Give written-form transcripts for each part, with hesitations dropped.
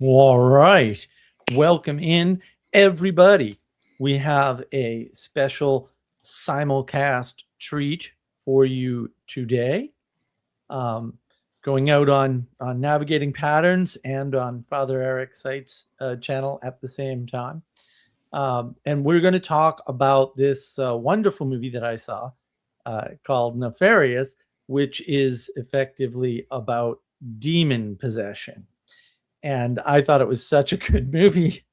All right. Welcome in, everybody. We have a special simulcast treat for you today. Um, Going out on Navigating Patterns and on Father Eric Site's channel at the same time. And we're going to talk about this wonderful movie that I saw called Nefarious, which is effectively about demon possession. And I thought it was such a good movie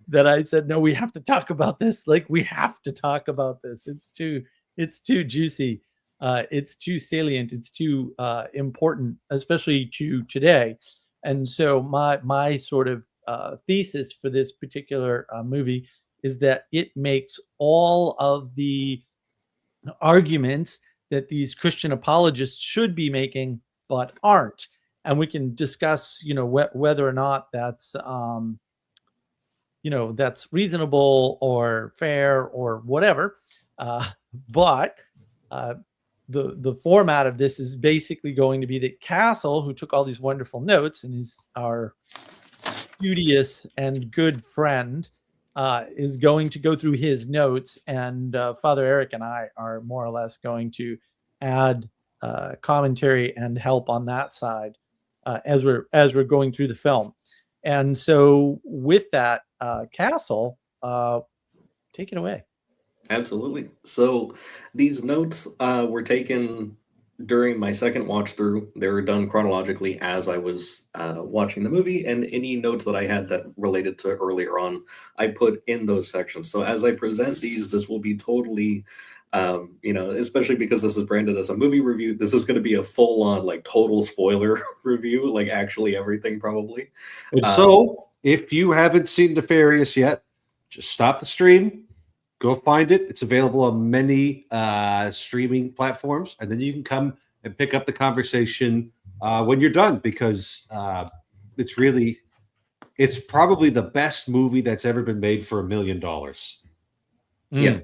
that I said, no, we have to talk about this. Like, we have to talk about this. It's too juicy. It's too salient. It's too important, especially to today. And so my sort of thesis for this particular movie is that it makes all of the arguments that these Christian apologists should be making, but aren't. And we can discuss, whether or not that's, that's reasonable or fair or whatever. But the format of this is basically going to be that Castle, who took all these wonderful notes and is our studious and good friend, is going to go through his notes, and Father Eric and I are more or less going to add commentary and help on that side as we're going through the film. And so, with that, Castle, take it away. Absolutely. So these notes were taken during my second watch through. They were done chronologically as I was watching the movie, and any notes that I had that related to earlier on, I put in those sections. So as I present these, this will be totally, especially because this is branded as a movie review, this is going to be a full-on, like, total spoiler review, like actually everything probably. And so, if you haven't seen Nefarious yet, just stop the stream. Go find it. It's available on many streaming platforms, and then you can come and pick up the conversation when you're done, because it's probably the best movie that's ever been made for $1 million. Yeah,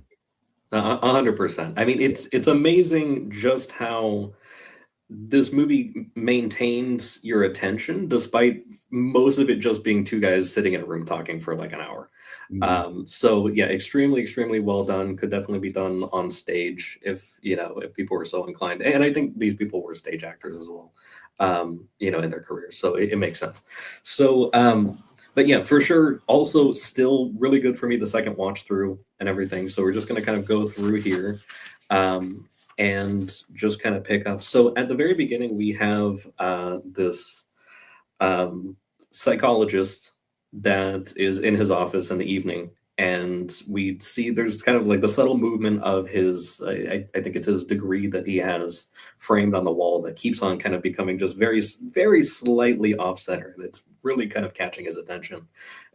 100%. I mean, it's amazing just how this movie maintains your attention despite most of it just being two guys sitting in a room talking for like an hour. So yeah, extremely well done. Could definitely be done on stage if people were so inclined. And I think these people were stage actors as well, in their careers. So it makes sense. So, but yeah, for sure. Also still really good for me the second watch through and everything. So we're just going to kind of go through here. And just kind of pick up. So at the very beginning, we have this psychologist that is in his office in the evening. And we see there's kind of like the subtle movement of his, I think it's his degree that he has framed on the wall that keeps on kind of becoming just very, very slightly off center. And it's really kind of catching his attention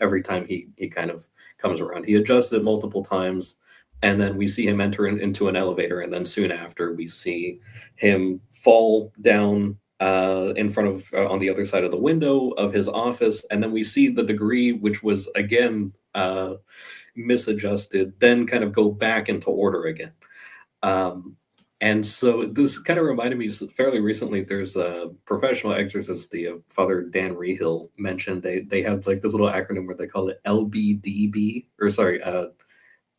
every time he kind of comes around. He adjusts it multiple times. And then we see him enter into an elevator, and then soon after we see him fall down in front of on the other side of the window of his office, and then we see the degree, which was again misadjusted, then kind of go back into order again. And so this kind of reminded me fairly recently. There's a professional exorcist, the Father Dan Rehill mentioned. They have like this little acronym where they call it LBDB, or sorry.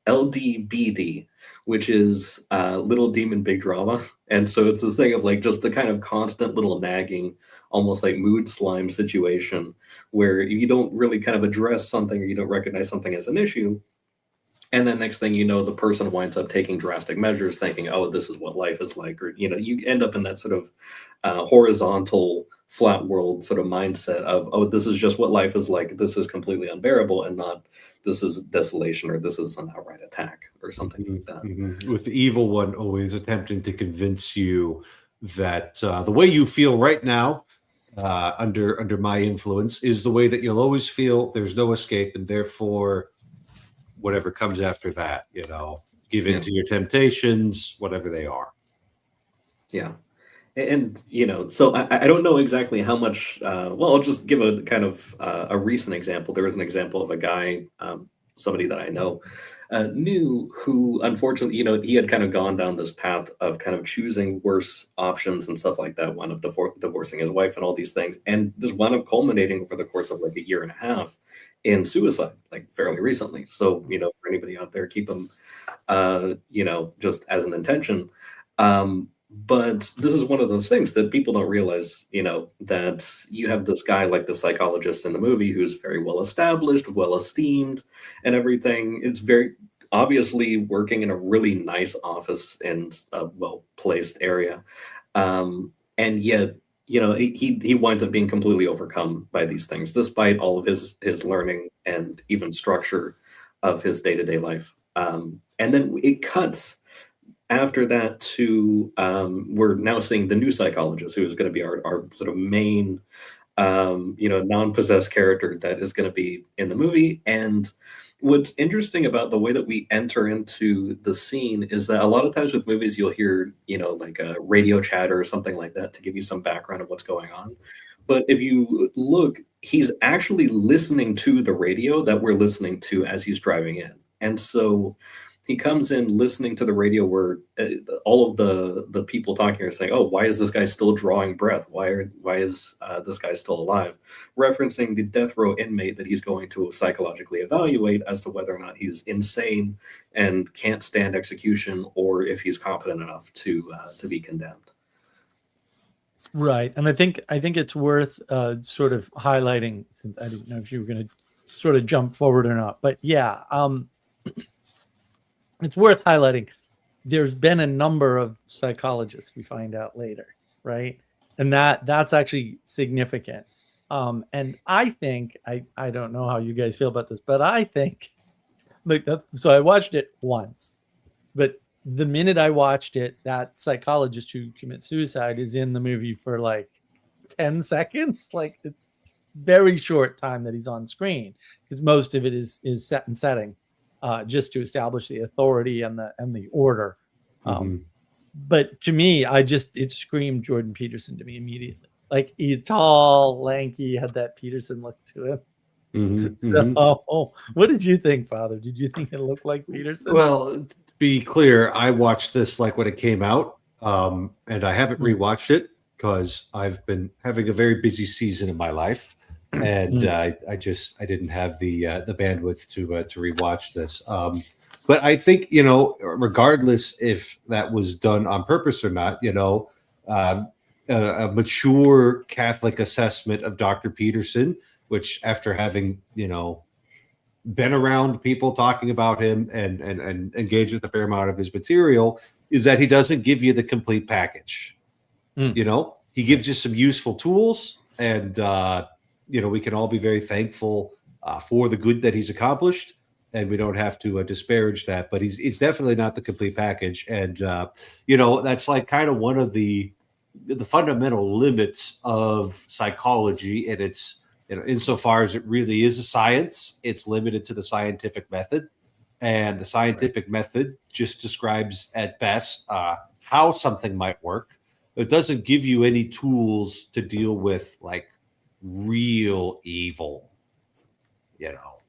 LDBD, which is Little Demon Big Drama. And so it's this thing of like just the kind of constant little nagging, almost like mood slime situation where you don't really kind of address something, or you don't recognize something as an issue. And then next thing you know, the person winds up taking drastic measures thinking, oh, this is what life is like. Or, you end up in that sort of horizontal flat world sort of mindset of, oh, this is just what life is like. This is completely unbearable, and not this is desolation, or this is an outright attack or something like that. Mm-hmm. With the evil one always attempting to convince you that the way you feel right now under my influence is the way that you'll always feel. There's no escape, and therefore whatever comes after that, give in to your temptations, whatever they are. Yeah. And, so I don't know exactly how much, I'll just give a kind of a recent example. There was an example of a guy, somebody that I know, knew, who unfortunately, he had kind of gone down this path of kind of choosing worse options and stuff like that, wound up divorcing his wife and all these things. And this wound up culminating over the course of like a year and a half in suicide, like fairly recently. So, for anybody out there, keep them, just as an intention. But this is one of those things that people don't realize, that you have this guy like the psychologist in the movie who's very well established, well esteemed, and everything. It's very obviously working in a really nice office and a well placed area. And yet, he winds up being completely overcome by these things, despite all of his learning and even structure of his day to day life. And then it cuts after that to we're now seeing the new psychologist, who is going to be our sort of main non-possessed character that is going to be in the movie. And what's interesting about the way that we enter into the scene is that a lot of times with movies you'll hear like a radio chatter or something like that to give you some background of what's going on. But if you look, he's actually listening to the radio that we're listening to as he's driving in. And so he comes in listening to the radio where all of the people talking are saying, "Oh, why is this guy still drawing breath? Why is this guy still alive?" Referencing the death row inmate that he's going to psychologically evaluate as to whether or not he's insane and can't stand execution, or if he's competent enough to be condemned. Right, and I think it's worth sort of highlighting, since I didn't know if you were going to sort of jump forward or not, but yeah. It's worth highlighting. There's been a number of psychologists, we find out later, right? And that's actually significant. And I think, I don't know how you guys feel about this, but I think, so I watched it once, but the minute I watched it, that psychologist who commits suicide is in the movie for like 10 seconds. Like, it's very short time that he's on screen, because most of it is set and setting. Just to establish the authority and the order. But to me, it screamed Jordan Peterson to me immediately. Like, he's tall, lanky, had that Peterson look to him. So, what did you think, Father? Did you think it looked like Peterson? Well, to be clear, I watched this like when it came out, and I haven't rewatched it because I've been having a very busy season in my life. And I didn't have the bandwidth to rewatch this. But I think, regardless if that was done on purpose or not, a mature Catholic assessment of Dr. Peterson, which, after having been around people talking about him and engaged with a fair amount of his material, is that he doesn't give you the complete package. He gives you some useful tools, and we can all be very thankful for the good that he's accomplished, and we don't have to disparage that. But he's definitely not the complete package, and that's like kind of one of the fundamental limits of psychology, and it's insofar as it really is a science, it's limited to the scientific method, and the scientific method just describes at best how something might work. It doesn't give you any tools to deal with like real evil.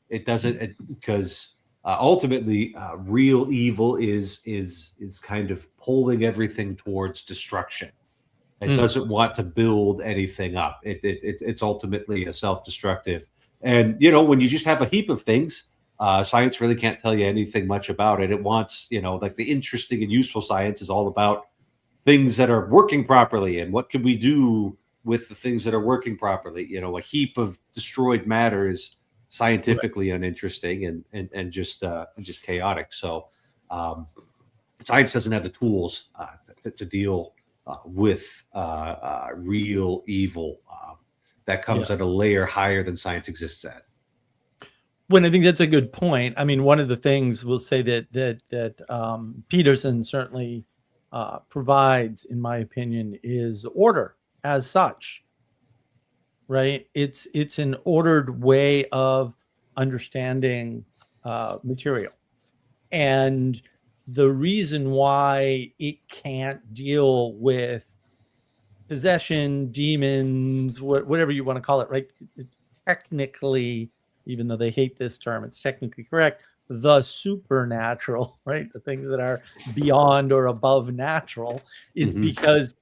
It doesn't, because ultimately real evil is kind of pulling everything towards destruction. It doesn't want to build anything up. It's ultimately a self-destructive. And when you just have a heap of things, science really can't tell you anything much about it. It wants, like, the interesting and useful science is all about things that are working properly, and what can we do with the things that are working properly. A heap of destroyed matter is scientifically uninteresting and just chaotic. So science doesn't have the tools to deal with real evil that comes at a layer higher than science exists at. When I think that's a good point. I mean, one of the things we'll say that Peterson certainly provides, in my opinion, is order as such, right? It's an ordered way of understanding material, and the reason why it can't deal with possession, demons, whatever you want to call it, right? Technically, even though they hate this term, it's technically correct. the supernatural, right? The things that are beyond or above natural. It's because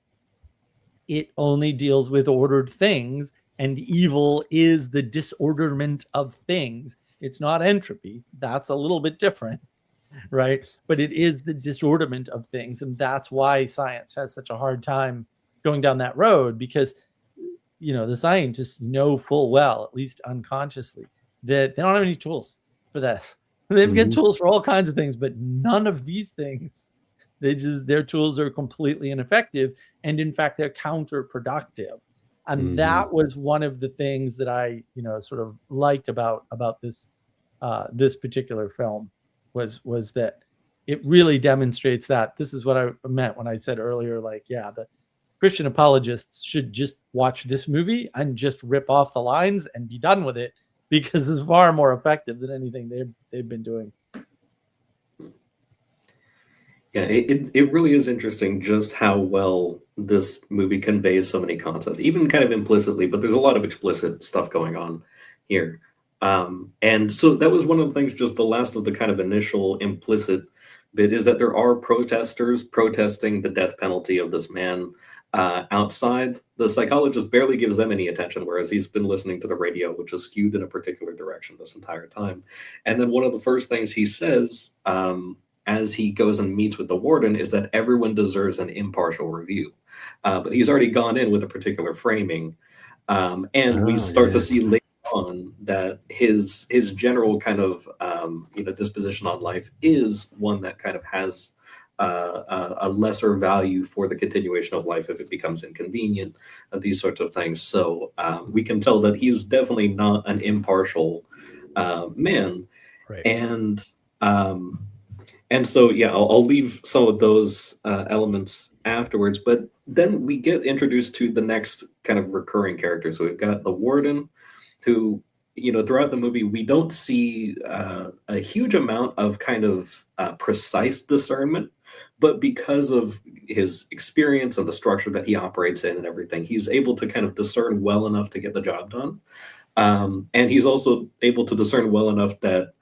it only deals with ordered things, and evil is the disorderment of things. It's not entropy. That's a little bit different, right? But it is the disorderment of things. And that's why science has such a hard time going down that road, because, the scientists know full well, at least unconsciously, that they don't have any tools for this. They've got tools for all kinds of things, but none of these things. Their tools are completely ineffective, and in fact, they're counterproductive. And that was one of the things that I, sort of liked about this this particular film was that it really demonstrates that. This is what I meant when I said earlier, like, yeah, the Christian apologists should just watch this movie and just rip off the lines and be done with it, because it's far more effective than anything they've been doing. Yeah, it really is interesting just how well this movie conveys so many concepts, even kind of implicitly, but there's a lot of explicit stuff going on here. And so that was one of the things, just the last of the kind of initial implicit bit, is that there are protesters protesting the death penalty of this man outside. The psychologist barely gives them any attention, whereas he's been listening to the radio, which is skewed in a particular direction this entire time. And then one of the first things he says, as he goes and meets with the warden, is that everyone deserves an impartial review. But he's already gone in with a particular framing. And we start to see later on that his general kind of disposition on life is one that kind of has a lesser value for the continuation of life if it becomes inconvenient, these sorts of things. So we can tell that he's definitely not an impartial man. Right. And so, yeah, I'll leave some of those elements afterwards. But then we get introduced to the next kind of recurring character. So we've got the warden, who, throughout the movie, we don't see a huge amount of kind of precise discernment. But because of his experience and the structure that he operates in and everything, he's able to kind of discern well enough to get the job done. And he's also able to discern well enough that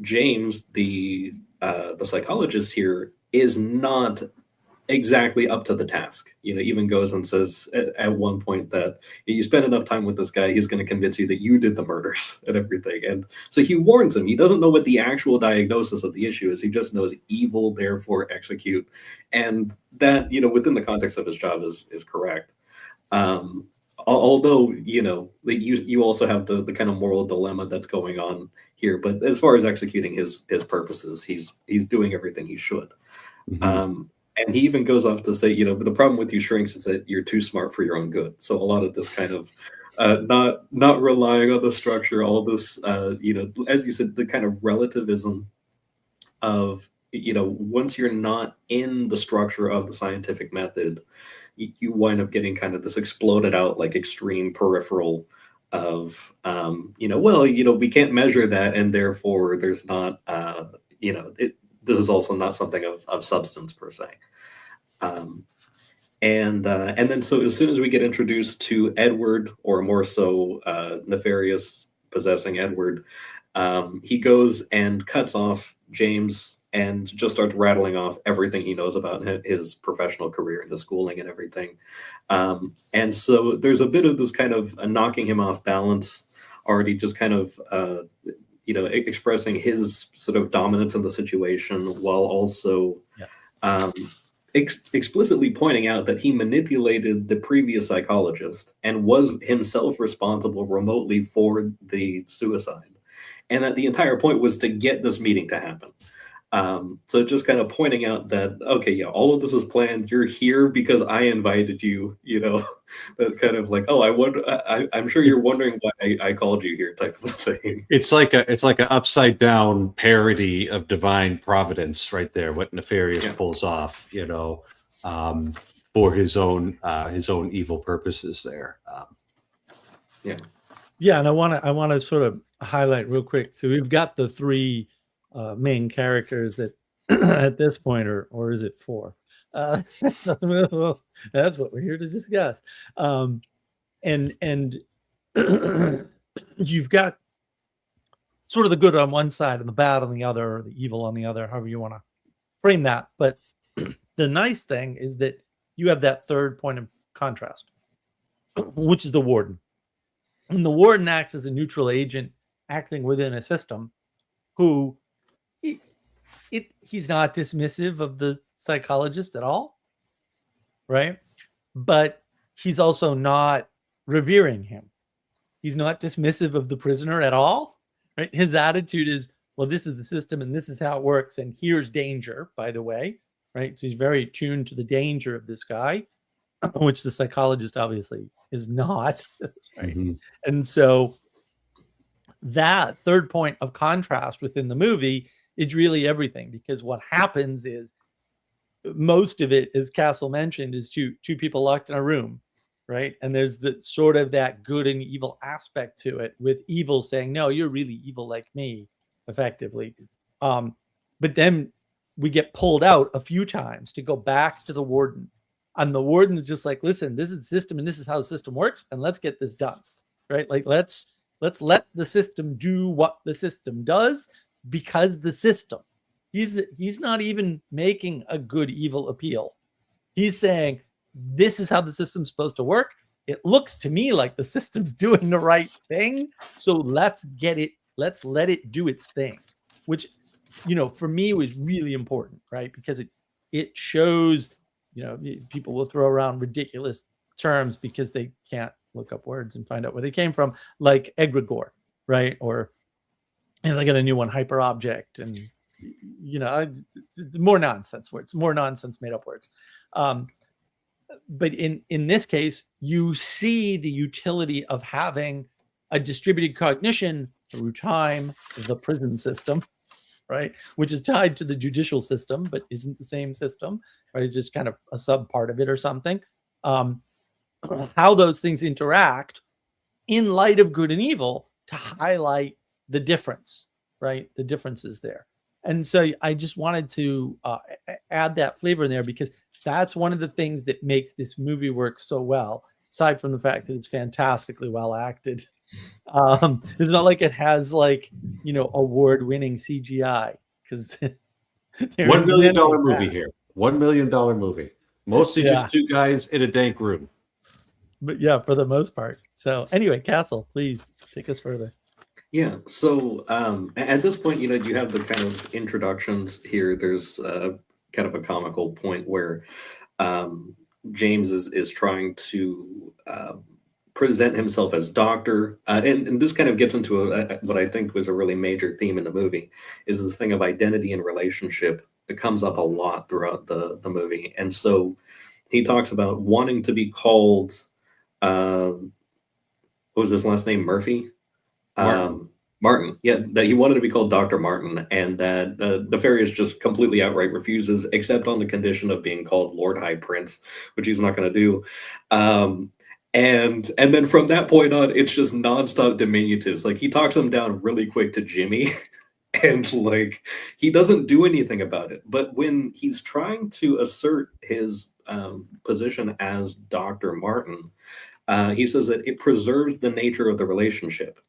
James, the psychologist here, is not exactly up to the task. Even goes and says at one point that you spend enough time with this guy, he's going to convince you that you did the murders and everything. And so he warns him. He doesn't know what the actual diagnosis of the issue is. He just knows evil, therefore execute. And that, within the context of his job is correct. Although, you also have the kind of moral dilemma that's going on here. But as far as executing his purposes, he's doing everything he should. And he even goes off to say, but the problem with you shrinks is that you're too smart for your own good. So a lot of this kind of not relying on the structure, all this, as you said, the kind of relativism of, once you're not in the structure of the scientific method, you wind up getting kind of this exploded out, like extreme peripheral of, we can't measure that, and therefore there's not, this is also not something of substance per se. And then so as soon as we get introduced to Edward, or more so Nefarious possessing Edward, he goes and cuts off James and just starts rattling off everything he knows about his professional career and his schooling and everything. And so there's a bit of this kind of knocking him off balance, already just kind of, expressing his sort of dominance in the situation, while also explicitly pointing out that he manipulated the previous psychologist and was himself responsible remotely for the suicide. And that the entire point was to get this meeting to happen. So just kind of pointing out that, okay, yeah, all of this is planned. You're here because I invited you, that kind of like, oh, I'm sure you're wondering why I called you here type of thing. It's like an upside down parody of divine providence right there. What Nefarious pulls off, for his own evil purposes there. Yeah. And I want to sort of highlight real quick. So we've got the three main characters that at this point, or is it four? So, that's what we're here to discuss. And you've got sort of the good on one side and the bad on the other, or the evil on the other, however you want to frame that. But the nice thing is that you have that third point of contrast, which is the warden. And the warden acts as a neutral agent acting within a system who he's not dismissive of the psychologist at all, right? But he's also not revering him. He's not dismissive of the prisoner at all, right? His attitude is, well, this is the system and this is how it works. And here's danger, by the way, right? So he's very tuned to the danger of this guy, which the psychologist obviously is not. Right? Mm-hmm. And so that third point of contrast within the movie is really everything, because what happens is most of it, as Castle mentioned, is two people locked in a room, right? And there's the sort of that good and evil aspect to it, with evil saying, no, you're really evil like me, effectively. But then we get pulled out a few times to go back to the warden. And the warden is just like, listen, this is the system and this is how the system works, and let's get this done, right? Like, let's let the system do what the system does, because the system, he's not even making a good evil appeal. He's saying, this is how the system's supposed to work. It looks to me like the system's doing the right thing. So let's let it do its thing, which, for me was really important, right? Because it shows, people will throw around ridiculous terms because they can't look up words and find out where they came from, like egregore, right? Or they got a new one, hyperobject, and more nonsense words, more nonsense made up words. But in this case, you see the utility of having a distributed cognition through time, the prison system, right? Which is tied to the judicial system, but isn't the same system, right? It's just kind of a sub part of it or something. How those things interact in light of good and evil to highlight the difference, right? The differences there. And so I just wanted to add that flavor in there, because that's one of the things that makes this movie work so well, aside from the fact that it's fantastically well acted. It's not like it has award-winning CGI, because $1 million movie here. $1 million movie. Mostly just two guys in a dank room. But yeah, for the most part. So anyway, Castle, please take us further. Yeah. So at this point, you have the kind of introductions here. There's kind of a comical point where James is trying to present himself as doctor. And this kind of gets into what I think was a really major theme in the movie, is this thing of identity and relationship. It comes up a lot throughout the movie. And so he talks about wanting to be called, what was his last name? Murphy? Martin. Yeah, that he wanted to be called Dr. Martin, and that Nefarious just completely outright refuses, except on the condition of being called Lord High Prince, which he's not going to do. And then from that point on, it's just nonstop diminutives. Like, he talks him down really quick to Jimmy, and he doesn't do anything about it. But when he's trying to assert his position as Dr. Martin, he says that it preserves the nature of the relationship.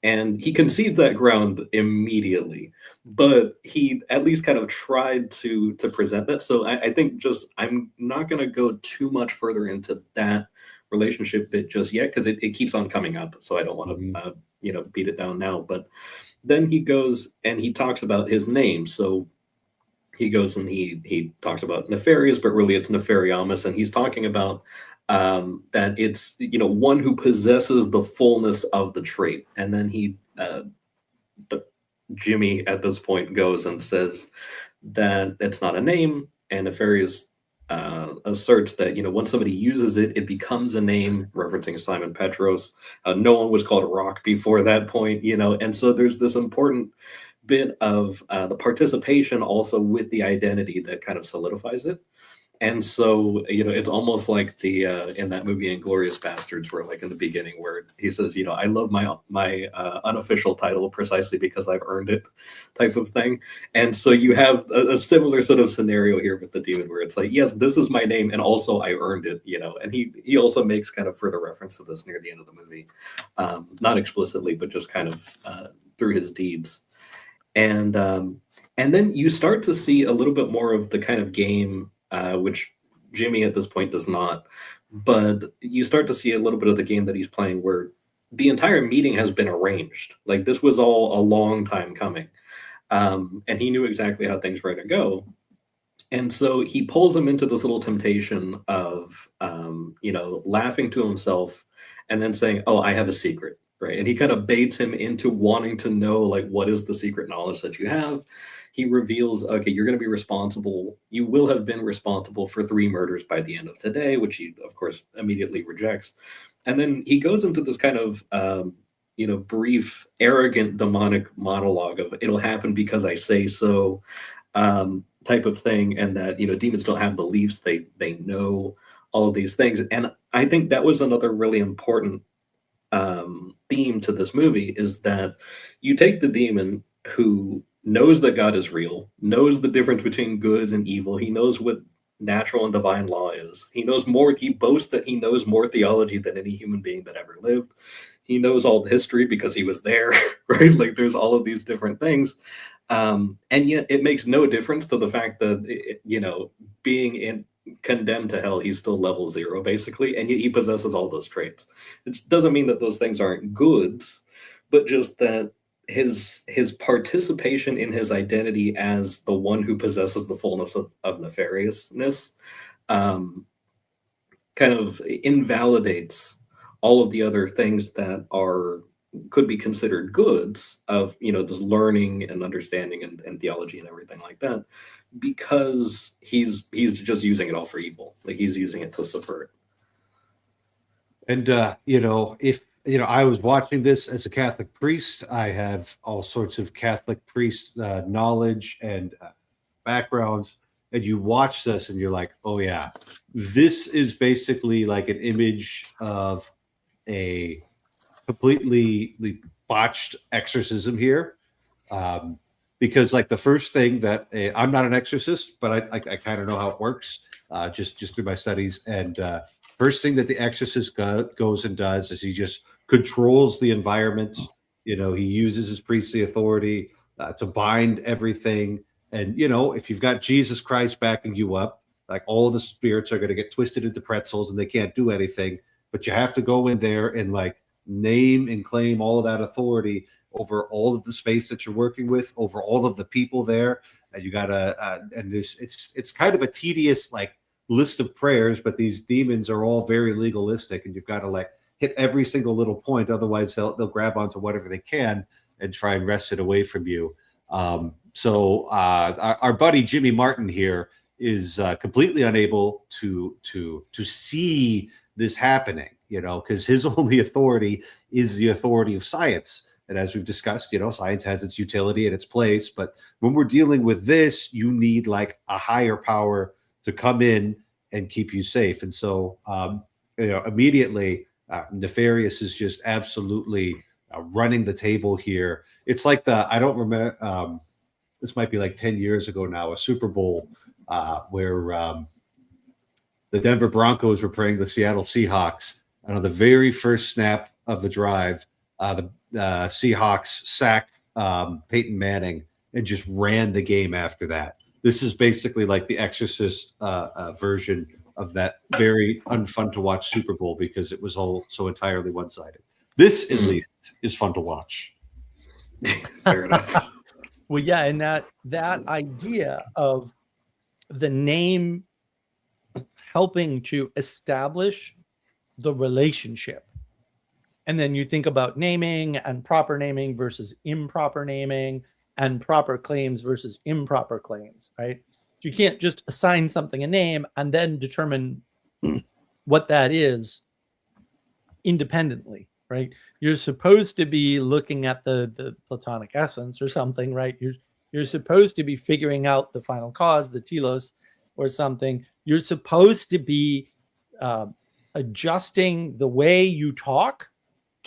And he conceded that ground immediately, but he at least kind of tried to present that. So I think I'm not going to go too much further into that relationship bit just yet, because it keeps on coming up. So I don't want to beat it down now. But then he goes and he talks about his name. So he goes and he talks about Nefarious, but really it's Nefariamus, and he's talking about that it's one who possesses the fullness of the trait. And then Jimmy at this point goes and says that it's not a name, and Nefarious asserts that once somebody uses it, it becomes a name, referencing Simon Petros. No one was called Rock before that point, and so there's this important bit of the participation also with the identity that kind of solidifies it. And so, it's almost like the in that movie Inglourious Bastards, where in the beginning where he says, I love my unofficial title precisely because I've earned it, type of thing. And so you have a similar sort of scenario here with the demon, where it's like, yes, this is my name, and also I earned it, And he also makes kind of further reference to this near the end of the movie, not explicitly, but just kind of through his deeds. And then you start to see a little bit more of the kind of game, which Jimmy at this point does not, but you start to see a little bit of the game that he's playing where the entire meeting has been arranged. Like, this was all a long time coming. And he knew exactly how things were going to go. And so he pulls him into this little temptation of, laughing to himself and then saying, "Oh, I have a secret," right? And he kind of baits him into wanting to know, like, what is the secret knowledge that you have? He reveals, okay, you're going to be responsible. You will have been responsible for 3 murders by the end of today, which he, of course, immediately rejects. And then he goes into this kind of, brief, arrogant, demonic monologue of, "It'll happen because I say so," type of thing, and that, demons don't have beliefs, they know all of these things. And I think that was another really important theme to this movie, is that you take the demon who knows that God is real, knows the difference between good and evil, he knows what natural and divine law is, he boasts that he knows more theology than any human being that ever lived, he knows all the history because he was there, right? Like, there's all of these different things. And yet it makes no difference to the fact that, being condemned to hell, he's still level 0, basically, and yet he possesses all those traits. It doesn't mean that those things aren't goods, but just that his participation in his identity as the one who possesses the fullness of nefariousness kind of invalidates all of the other things that could be considered goods of, this learning and understanding and theology and everything like that, because he's just using it all for evil. Like, he's using it to subvert. And if I was watching this as a Catholic priest, I have all sorts of Catholic priest knowledge and backgrounds, and you watch this and you're like, oh yeah, this is basically like an image of a completely botched exorcism here. Because, like, the first thing that I'm not an exorcist, but I kind of know how it works, just through my studies. And first thing that the exorcist goes and does is he just controls the environment. He uses his priestly authority to bind everything. And if you've got Jesus Christ backing you up, like, all the spirits are going to get twisted into pretzels and they can't do anything. But you have to go in there and, like, name and claim all of that authority over all of the space that you're working with, over all of the people there. And you gotta, and it's kind of a tedious, like, list of prayers, but these demons are all very legalistic, and you've got to, like, hit every single little point. Otherwise, they'll grab onto whatever they can and try and wrest it away from you. So our buddy Jimmy Martin here is completely unable to see this happening, because his only authority is the authority of science. And as we've discussed, science has its utility and its place. But when we're dealing with this, you need, like, a higher power to come in and keep you safe. And so, immediately, Nefarious is just absolutely running the table here. It's like I don't remember, this might be like 10 years ago now, a Super Bowl where the Denver Broncos were playing the Seattle Seahawks. And on the very first snap of the drive, the Seahawks sack Peyton Manning and just ran the game after that. This is basically like the Exorcist version of that very unfun to watch Super Bowl, because it was all so entirely one-sided. This, at least, is fun to watch. Fair enough. Well, yeah, and that idea of the name helping to establish the relationship. And then you think about naming and proper naming versus improper naming, and proper claims versus improper claims, right? You can't just assign something a name and then determine what that is independentely, right? You're supposed to be looking at the Platonic essence or something, right? You're supposed to be figuring out the final cause, the telos, or something. You're supposed to be adjusting the way you talk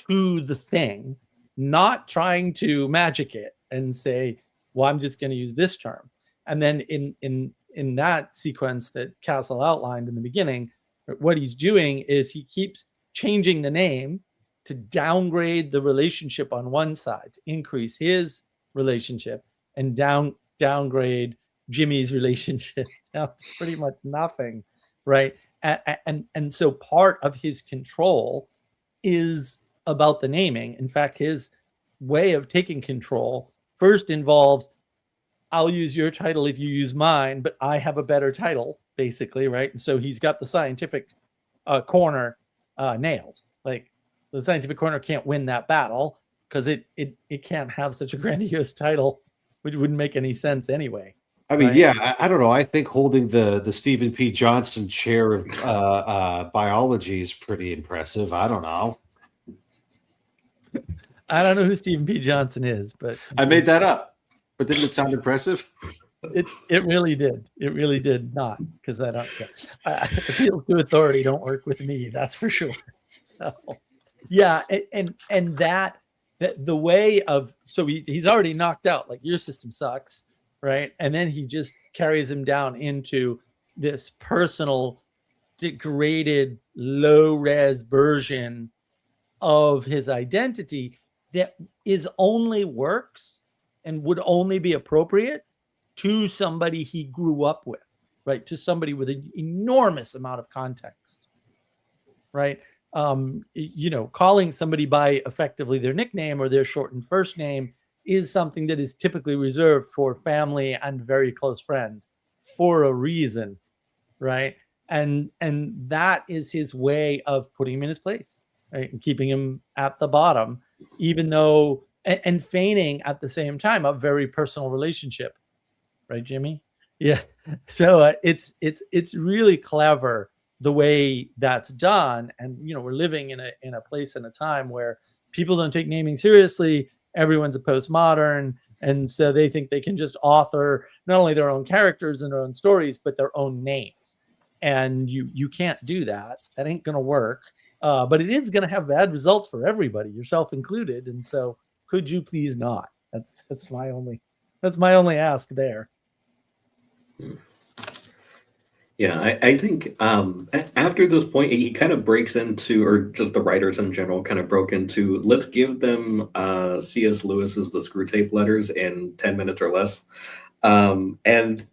to the thing, not trying to magic it and say, well, I'm just going to use this term. And then in that sequence that Castle outlined in the beginning, what he's doing is he keeps changing the name to downgrade the relationship on one side, to increase his relationship, and downgrade Jimmy's relationship down to pretty much nothing, right? And so part of his control is about the naming. In fact, his way of taking control first involves, I'll use your title if you use mine, but I have a better title, basically, right? And so he's got the scientific corner nailed. Like, the scientific corner can't win that battle because it can't have such a grandiose title, which wouldn't make any sense anyway. I mean, right? yeah, I don't know. I think holding the Stephen P. Johnson chair of biology is pretty impressive. I don't know. I don't know who Stephen P. Johnson is, but I made that up. But didn't it sound impressive? It really did. It really did not, because I don't. Appeals to authority don't work with me. That's for sure. So, yeah, and that the way of, so he's already knocked out, like, your system sucks, right? And then he just carries him down into this personal, degraded, low res version of his identity that is only works and would only be appropriate to somebody he grew up with, right? To somebody with an enormous amount of context, right? Calling somebody by effectively their nickname or their shortened first name is something that is typically reserved for family and very close friends for a reason, right? And that is his way of putting him in his place, right? And keeping him at the bottom, even though, and feigning at the same time a very personal relationship. Right, Jimmy? Yeah. So it's really clever the way that's done. And, we're living in a place and a time where people don't take naming seriously. Everyone's a postmodern. And so they think they can just author not only their own characters and their own stories, but their own names. And you can't do that. That ain't going to work. But it is going to have bad results for everybody, yourself included. And so could you please not? That's my only ask there. Yeah, I think after this point, he kind of breaks into, or just the writers in general kind of broke into, let's give them C.S. Lewis's The Screwtape Letters in 10 minutes or less. And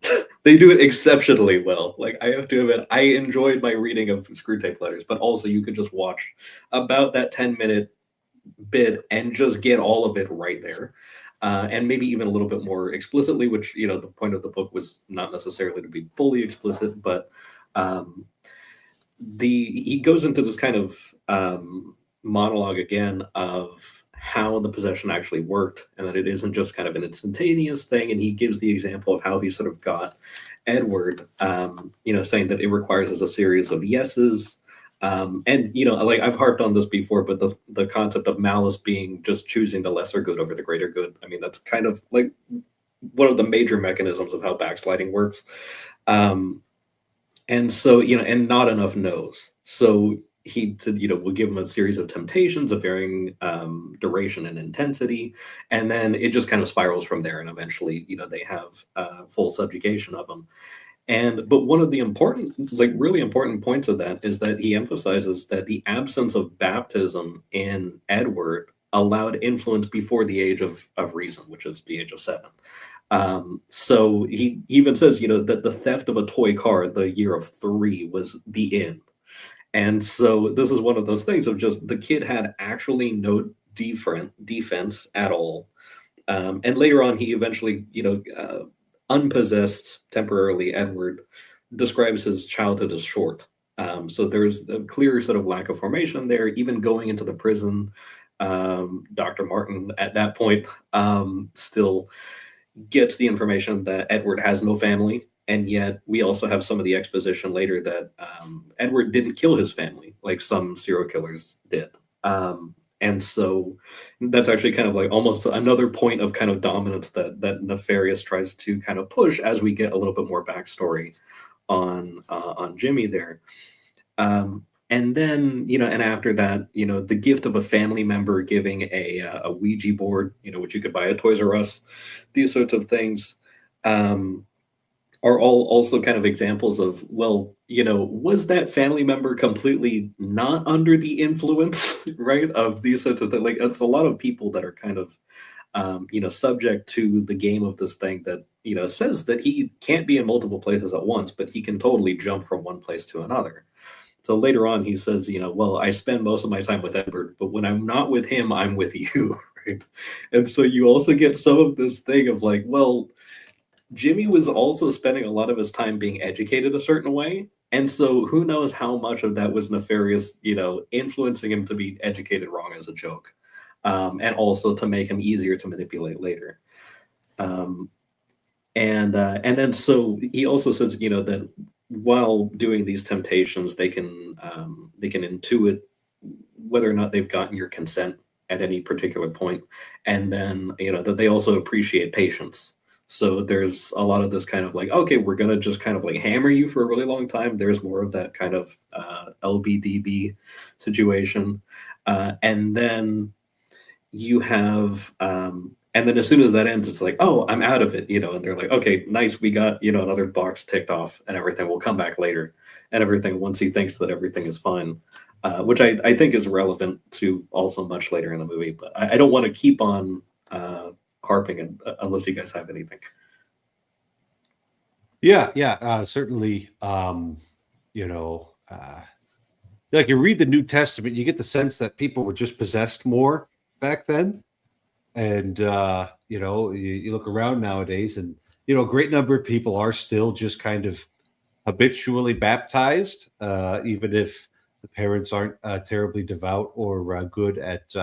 they do it exceptionally well. Like, I have to admit, I enjoyed my reading of Screwtape Letters, but also you could just watch about that 10-minute bit and just get all of it right there. And maybe even a little bit more explicitly, which, the point of the book was not necessarily to be fully explicit, but he goes into this kind of monologue again of how the possession actually worked, and that it isn't just kind of an instantaneous thing. And he gives the example of how he sort of got Edward, saying that it requires a series of yeses. And like, I've harped on this before, but the concept of malice being just choosing the lesser good over the greater good. I mean, that's kind of like one of the major mechanisms of how backsliding works. And so, and not enough knows. So he said, we'll give them a series of temptations of varying duration and intensity. And then it just kind of spirals from there. And eventually, they have full subjugation of them. But one of the really important points of that is that he emphasizes that the absence of baptism in Edward allowed influence before the age of reason, which is the age of 7. So he even says, that the theft of a toy car at the year of 3 was the end. And so this is one of those things of just the kid had actually no defense at all. And later on, he eventually, unpossessed temporarily Edward describes his childhood as short. So there's a clear sort of lack of formation there. Even going into the prison, Dr. Martin at that point still gets the information that Edward has no family. And yet we also have some of the exposition later that Edward didn't kill his family like some serial killers did. And so that's actually kind of like almost another point of kind of dominance that Nefarious tries to kind of push as we get a little bit more backstory on Jimmy there. And then, and after that, the gift of a family member giving a Ouija board, which you could buy at Toys R Us, these sorts of things are all also kind of examples of, well, was that family member completely not under the influence, right, of these sorts of things? Like, it's a lot of people that are kind of, subject to the game of this thing that, says that he can't be in multiple places at once, but he can totally jump from one place to another. So later on, he says, well, I spend most of my time with Edward, but when I'm not with him, I'm with you, right? And so you also get some of this thing of like, well, Jimmy was also spending a lot of his time being educated a certain way. And so who knows how much of that was Nefarious, influencing him to be educated wrong as a joke. And also to make him easier to manipulate later. And then so he also says, that while doing these temptations, they can intuit whether or not they've gotten your consent at any particular point, and then that they also appreciate patience. So there's a lot of this kind of like, okay, we're gonna just kind of like hammer you for a really long time. There's more of that kind of LBDB situation, and then you have and then as soon as that ends, it's like, oh, I'm out of it, and they're like, okay, nice, we got another box ticked off and everything, will come back later and everything once he thinks that everything is fine, which I think is relevant to also much later in the movie, but I don't want to keep on harping unless you guys have anything. Yeah, certainly. Like you read the New Testament, you get the sense that people were just possessed more back then. And, you look around nowadays and, a great number of people are still just kind of habitually baptized, even if the parents aren't terribly devout or good at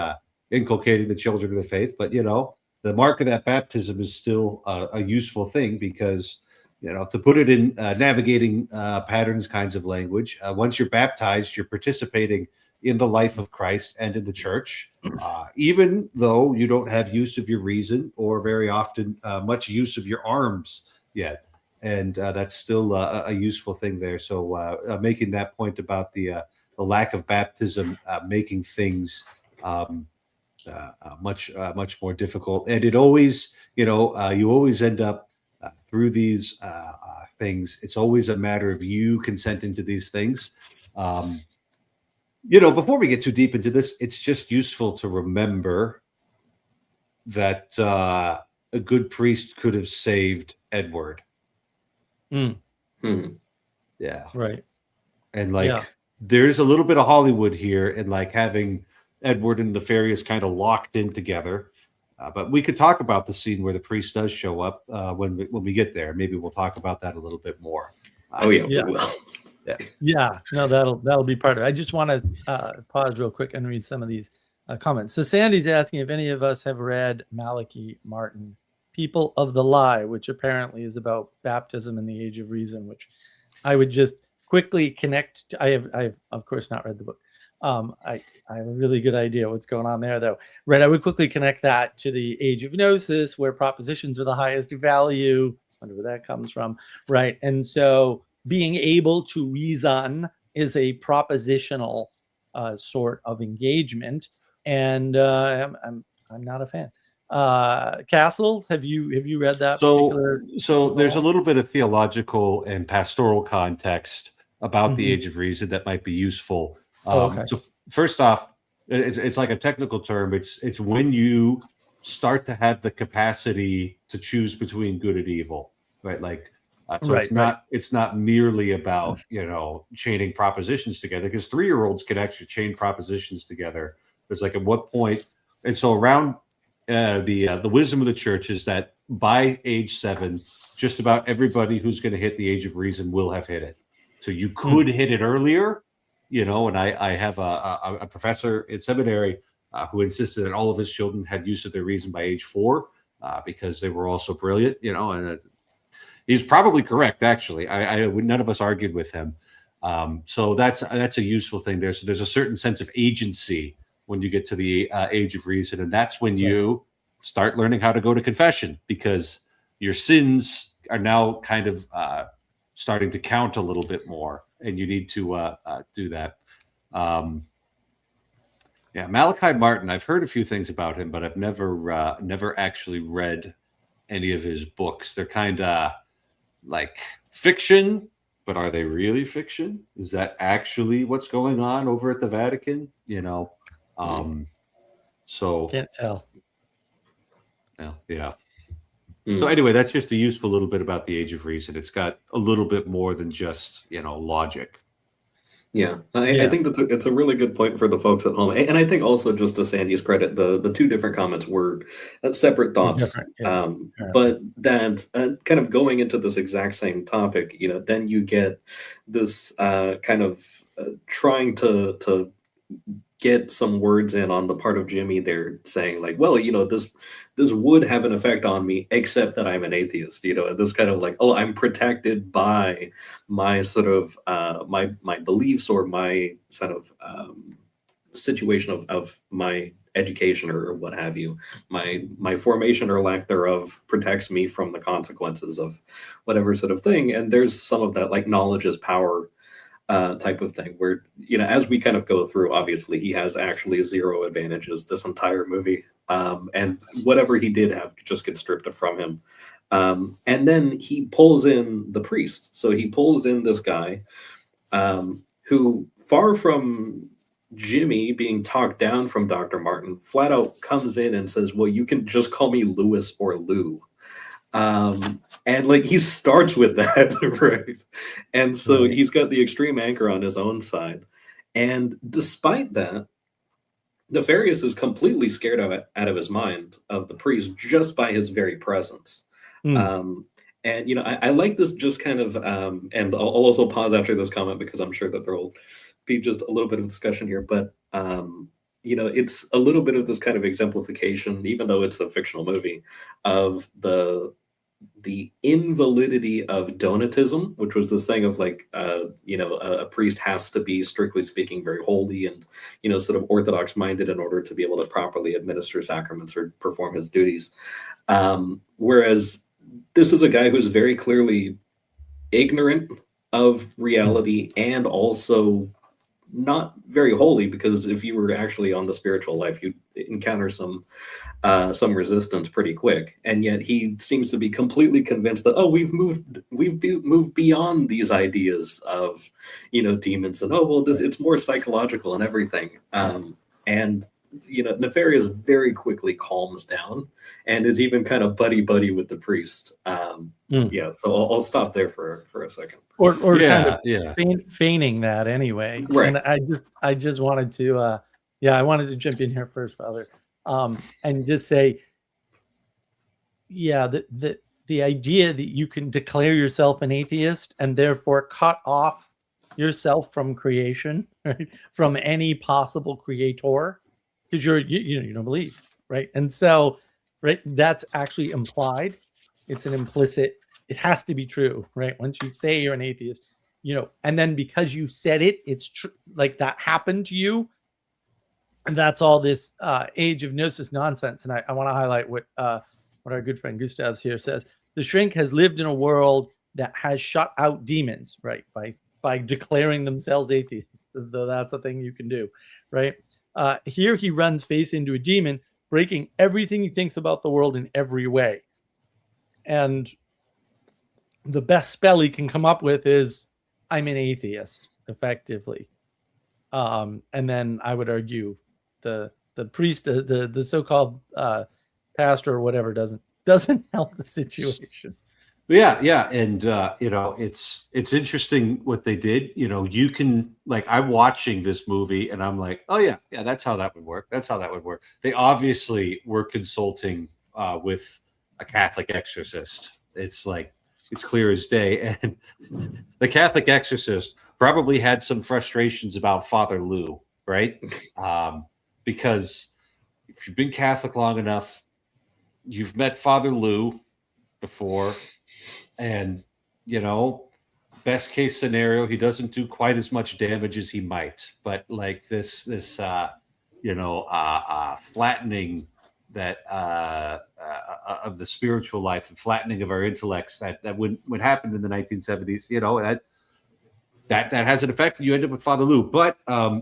inculcating the children of the faith. But, the mark of that baptism is still a useful thing because, to put it in navigating patterns kinds of language, once you're baptized, you're participating in the life of Christ and in the church, even though you don't have use of your reason or very often much use of your arms yet. And that's still a useful thing there. So making that point about the lack of baptism, making things much more difficult. And it always, you always end up through these things. It's always a matter of you consenting to these things. Before we get too deep into this, it's just useful to remember that a good priest could have saved Edward. Yeah. Right. And there's a little bit of Hollywood here and like having Edward and Nefarious kind of locked in together. But we could talk about the scene where the priest does show up when we get there. Maybe we'll talk about that a little bit more. We will. Yeah, no, that'll be part of it. I just want to pause real quick and read some of these comments. So Sandy's asking if any of us have read Malachi Martin, People of the Lie, which apparently is about baptism in the Age of Reason, which I would just quickly connect to. I have of course not read the book. I have a really good idea what's going on there, though. Right, I would quickly connect that to the Age of Gnosis, where propositions are the highest value. I wonder where that comes from, right? And so being able to reason is a propositional sort of engagement, and I'm not a fan. Castles, have you read that? So there's a little bit of theological and pastoral context about the Age of Reason that might be useful. So first off, it's like a technical term. It's when you start to have the capacity to choose between good and evil, right? Like. It's not merely about chaining propositions together, because 3-year-olds can actually chain propositions together. There's like at what point, and so around the wisdom of the church is that by age 7, just about everybody who's going to hit the Age of Reason will have hit it. So you could hit it earlier, And I have a professor in seminary who insisted that all of his children had use of their reason by age 4 because they were all so brilliant, and. He's probably correct, actually. None of us argued with him. So that's a useful thing there. So there's a certain sense of agency when you get to the Age of Reason, and that's when you start learning how to go to confession, because your sins are now kind of starting to count a little bit more, and you need to do that. Malachi Martin. I've heard a few things about him, but I've never actually read any of his books. They're kind of like fiction, but are they really fiction? Is that actually what's going on over at the Vatican? So Can't tell. yeah. So anyway, that's just a useful little bit about the Age of Reason. It's got a little bit more than just logic. Yeah, I think it's a really good point for the folks at home, and I think also, just to Sandy's credit, the two different comments were separate thoughts, Different, yeah. but that kind of going into this exact same topic, then you get this kind of trying to get some words in on the part of Jimmy there, saying like, well, this would have an effect on me, except that I'm an atheist, this kind of like, oh, I'm protected by my sort of my beliefs, or my sort of situation of my education, or what have you. My formation or lack thereof protects me from the consequences of whatever sort of thing. And there's some of that, like, knowledge is power type of thing, where as we kind of go through, obviously he has actually zero advantages this entire movie, and whatever he did have just gets stripped from him. And then he pulls in the priest. So he pulls in this guy, who, far from Jimmy being talked down from Dr. Martin, flat out comes in and says, well, you can just call me Lewis or Lou. And like, he starts with that, right? And so he's got the extreme anchor on his own side. And despite that, Nefarious is completely scared out of his mind of the priest just by his very presence. And I like this, just kind of, and I'll also pause after this comment, because I'm sure that there will be just a little bit of discussion here, but it's a little bit of this kind of exemplification, even though it's a fictional movie, of the invalidity of Donatism, which was this thing of like, a priest has to be, strictly speaking, very holy and, sort of orthodox minded in order to be able to properly administer sacraments or perform his duties. Whereas this is a guy who's very clearly ignorant of reality, and also not very holy, because if you were actually on the spiritual life, you'd encounter some resistance pretty quick. And yet he seems to be completely convinced that, oh, we've moved beyond these ideas of, demons, and, oh, well, it's more psychological and everything. And Nefarious very quickly calms down and is even kind of buddy with the priest. Yeah, so I'll stop there for a second. Or kind of feigning that anyway. Right. And I just wanted to I wanted to jump in here first, Father, and just say, the idea that you can declare yourself an atheist and therefore cut off yourself from creation, right? From any possible creator, because you don't believe, right? And so, right, that's actually implied. It's an implicit. It has to be true, right? Once you say you're an atheist, and then because you said it, it's true. Like, that happened to you, and that's all this age of gnosis nonsense. And I want to highlight what our good friend Gustav's here says. The shrink has lived in a world that has shut out demons, right? By declaring themselves atheists, as though that's a thing you can do, right? Here he runs face into a demon, breaking everything he thinks about the world in every way. And the best spell he can come up with is, I'm an atheist, effectively. And then I would argue the priest, the so-called pastor or whatever, doesn't help the situation. Yeah, and it's interesting what they did. You can, like, I'm watching this movie and I'm like, oh yeah, that's how that would work. They obviously were consulting with a Catholic exorcist. It's like, it's clear as day. And the Catholic exorcist probably had some frustrations about Father Lou, right? Because if you've been Catholic long enough, you've met Father Lou before, and best case scenario, he doesn't do quite as much damage as he might, but like this flattening that of the spiritual life and flattening of our intellects that would happen in the 1970s, that has an effect. You end up with Father Lou, but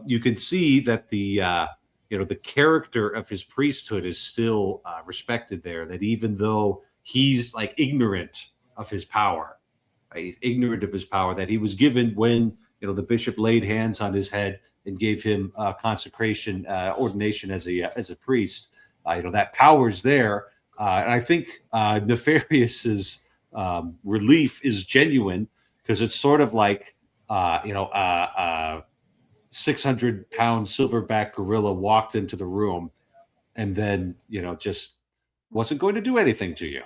you can see that the character of his priesthood is still respected there, that even though he's like ignorant of his power, He's ignorant of his power that he was given when the bishop laid hands on his head and gave him consecration, ordination as a priest. That power's there, and I think Nefarious's relief is genuine, because it's sort of like 600-pound silverback gorilla walked into the room and then just wasn't going to do anything to you,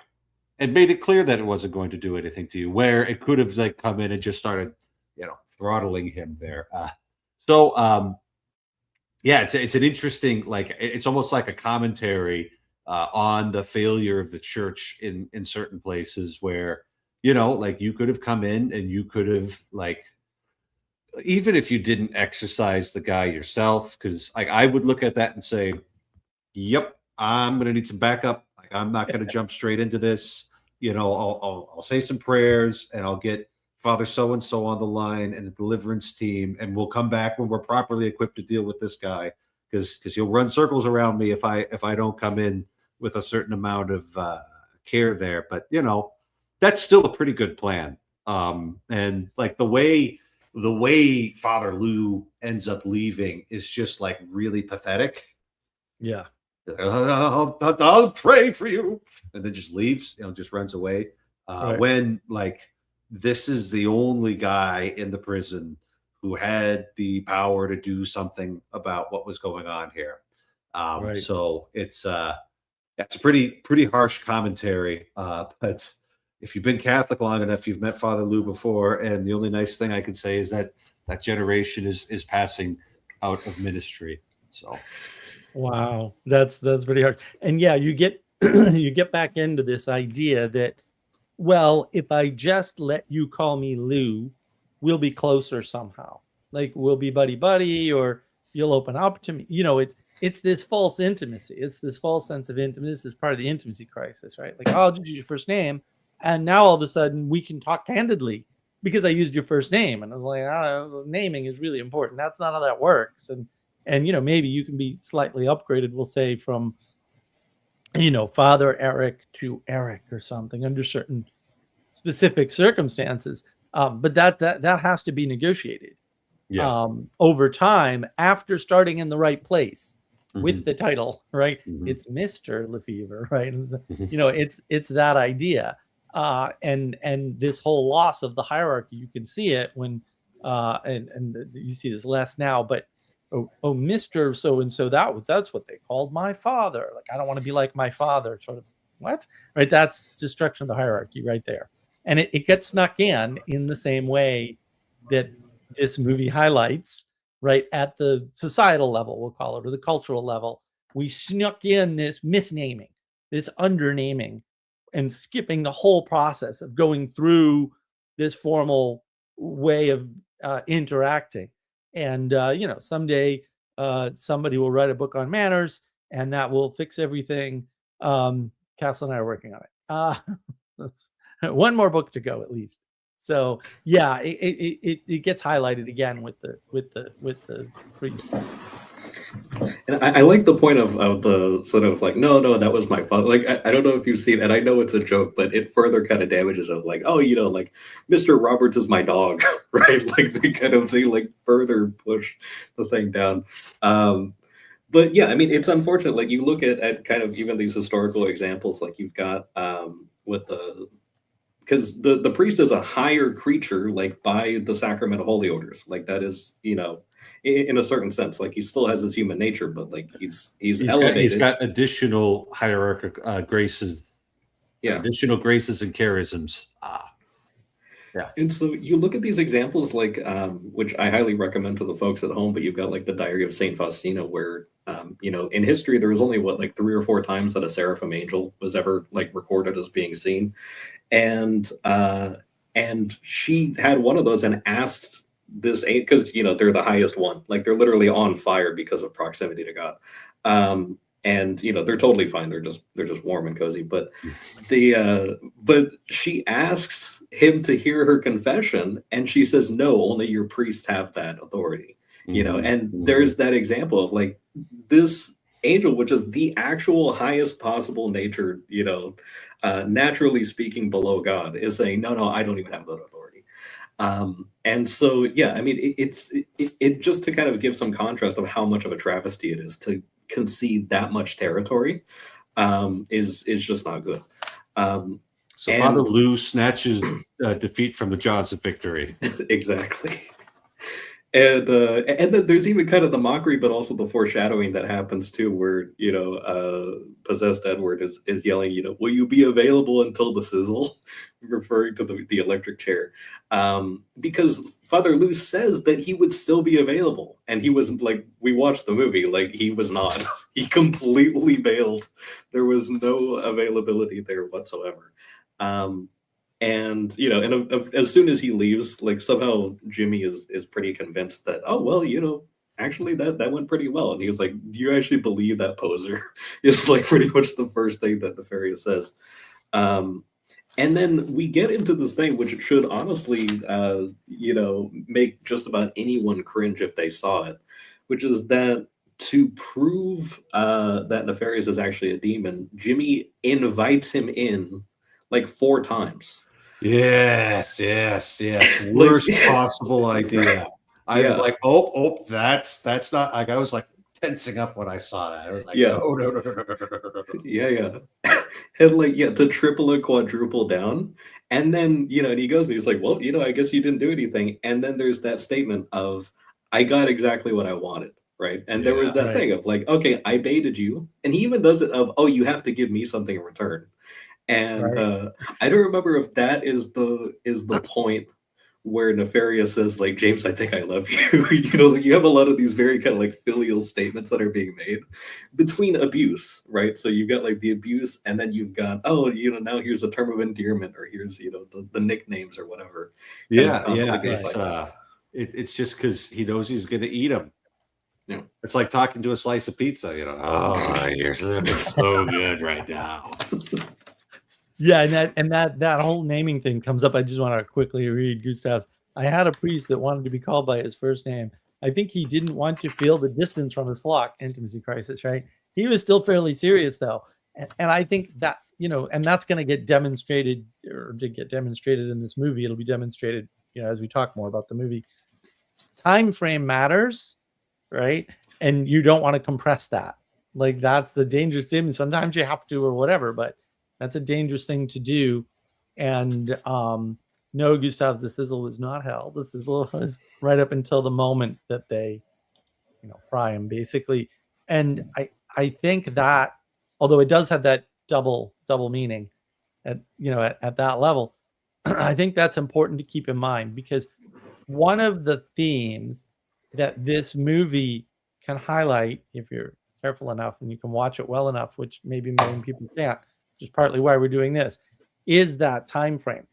and made it clear that it wasn't going to do anything to you, where it could have like come in and just started throttling him there. Yeah, it's an interesting, like, it's almost like a commentary on the failure of the church in certain places, where like, you could have come in and you could have, like, even if you didn't exercise the guy yourself, because like, I would look at that and say, yep, I'm gonna need some backup. Like, I'm not gonna jump straight into this. I'll say some prayers, and I'll get Father so and so on the line and the deliverance team, and we'll come back when we're properly equipped to deal with this guy, because he'll run circles around me if I don't come in with a certain amount of care there. But that's still a pretty good plan. And like, the way Father Lou ends up leaving is just like really pathetic. Yeah. I'll pray for you, and then just leaves, just runs away. Right. When, like, this is the only guy in the prison who had the power to do something about what was going on here. Right. So it's a pretty harsh commentary. But if you've been Catholic long enough, you've met Father Lou before, and the only nice thing I can say is that generation is passing out of ministry. So. Wow, that's pretty hard. And yeah, you get you get back into this idea that, well, if I just let you call me Lou, we'll be closer somehow. Like, we'll be buddy, or you'll open up to me. It's this false intimacy. It's this false sense of intimacy. This is part of the intimacy crisis, right? Like, I'll just use your first name, and now all of a sudden we can talk candidly because I used your first name. And I was like, naming is really important. That's not how that works. And maybe you can be slightly upgraded, we'll say, from Father Eric to Eric or something under certain specific circumstances. But that has to be negotiated over time, after starting in the right place with the title, right? It's Mr. Lefevre, right? It's that idea. And this whole loss of the hierarchy, you can see it when and you see this less now, but oh, Mr. So-and-so, that's what they called my father. Like, I don't want to be like my father. Sort of, what? Right? That's destruction of the hierarchy right there. And it gets snuck in the same way that this movie highlights, right, at the societal level, we'll call it, or the cultural level. We snuck in this misnaming, this undernaming, and skipping the whole process of going through this formal way of interacting. And someday somebody will write a book on manners, and that will fix everything. Castle and I are working on it. That's one more book to go, at least. So yeah, it gets highlighted again with the priest. And I like the point of the sort of like, no, that was my father. Like, I don't know if you've seen, and I know it's a joke, but it further kind of damages of like, like, Mr. Roberts is my dog, right? Like, they like further push the thing down. But yeah, I mean, it's unfortunate. Like, you look at kind of even these historical examples, like you've got with because the priest is a higher creature, like, by the sacrament of holy orders. Like, that is, in a certain sense, like, he still has his human nature, but like he's elevated. He's got additional hierarchical graces. Yeah, additional graces and charisms. Yeah. And so you look at these examples, like, which I highly recommend to the folks at home, but you've got like the Diary of Saint Faustina, where, in history, there was only like 3 or 4 times that a seraphim angel was ever like recorded as being seen. And she had one of those and asked this, because, they're the highest one, like, they're literally on fire because of proximity to God. And they're totally fine. They're just warm and cozy. But but she asks him to hear her confession, and she says, no, only your priests have that authority. And there's that example of like this angel, which is the actual highest possible nature, naturally speaking, below God, is saying, no, I don't even have that authority. And so, yeah, I mean, it just to kind of give some contrast of how much of a travesty it is to concede that much territory, is just not good. So Father Lou snatches defeat from the jaws of victory. Exactly. And then there's even kind of the mockery, but also the foreshadowing that happens too, where possessed Edward is yelling, will you be available until the sizzle, referring to the electric chair, because Father Lou says that he would still be available, and he wasn't. Like, we watched the movie, like, he was not. He completely bailed. There was no availability there whatsoever. And as soon as he leaves, like, somehow Jimmy is pretty convinced that, oh well, actually that went pretty well. And he was like, do you actually believe that poser? Is like pretty much the first thing that Nefarious says. And then we get into this thing which should honestly make just about anyone cringe if they saw it, which is that to prove that Nefarious is actually a demon, Jimmy invites him in like 4 times. Yes. Worst possible idea. I was like, oh, that's not. Like, I was like tensing up when I saw that. I was like, no. Yeah. And like, to triple and quadruple down. And then, and he goes and he's like, well, I guess you didn't do anything. And then there's that statement of, I got exactly what I wanted. Right. And there was that thing of like, okay, I baited you. And he even does it of, oh, you have to give me something in return. And I don't remember if that is the point where Nefarious says, like, James, I think I love you. You have a lot of these very kind of like filial statements that are being made between abuse, right? So you've got like the abuse, and then you've got, oh, now here's a term of endearment, or here's the nicknames or whatever. It's just because he knows he's going to eat them. Yeah. It's like talking to a slice of pizza. Oh, you're looking so good right now. Yeah, and that whole naming thing comes up. I just want to quickly read Gustav's. I had a priest that wanted to be called by his first name. I think he didn't want to feel the distance from his flock. Intimacy crisis, right? He was still fairly serious though, and I think that and that's going to get demonstrated, or did get demonstrated in this movie. It'll be demonstrated, as we talk more about the movie. Time frame matters, right? And you don't want to compress that. Like, that's the dangerous thing. Sometimes you have to, or whatever, but that's a dangerous thing to do. And no, Gustav, the sizzle was not hell. The sizzle was right up until the moment that they, fry him, basically. And I think that, although it does have that double meaning at that level, I think that's important to keep in mind, because one of the themes that this movie can highlight, if you're careful enough and you can watch it well enough, which maybe many people can't, which is partly why we're doing this, is that time frame.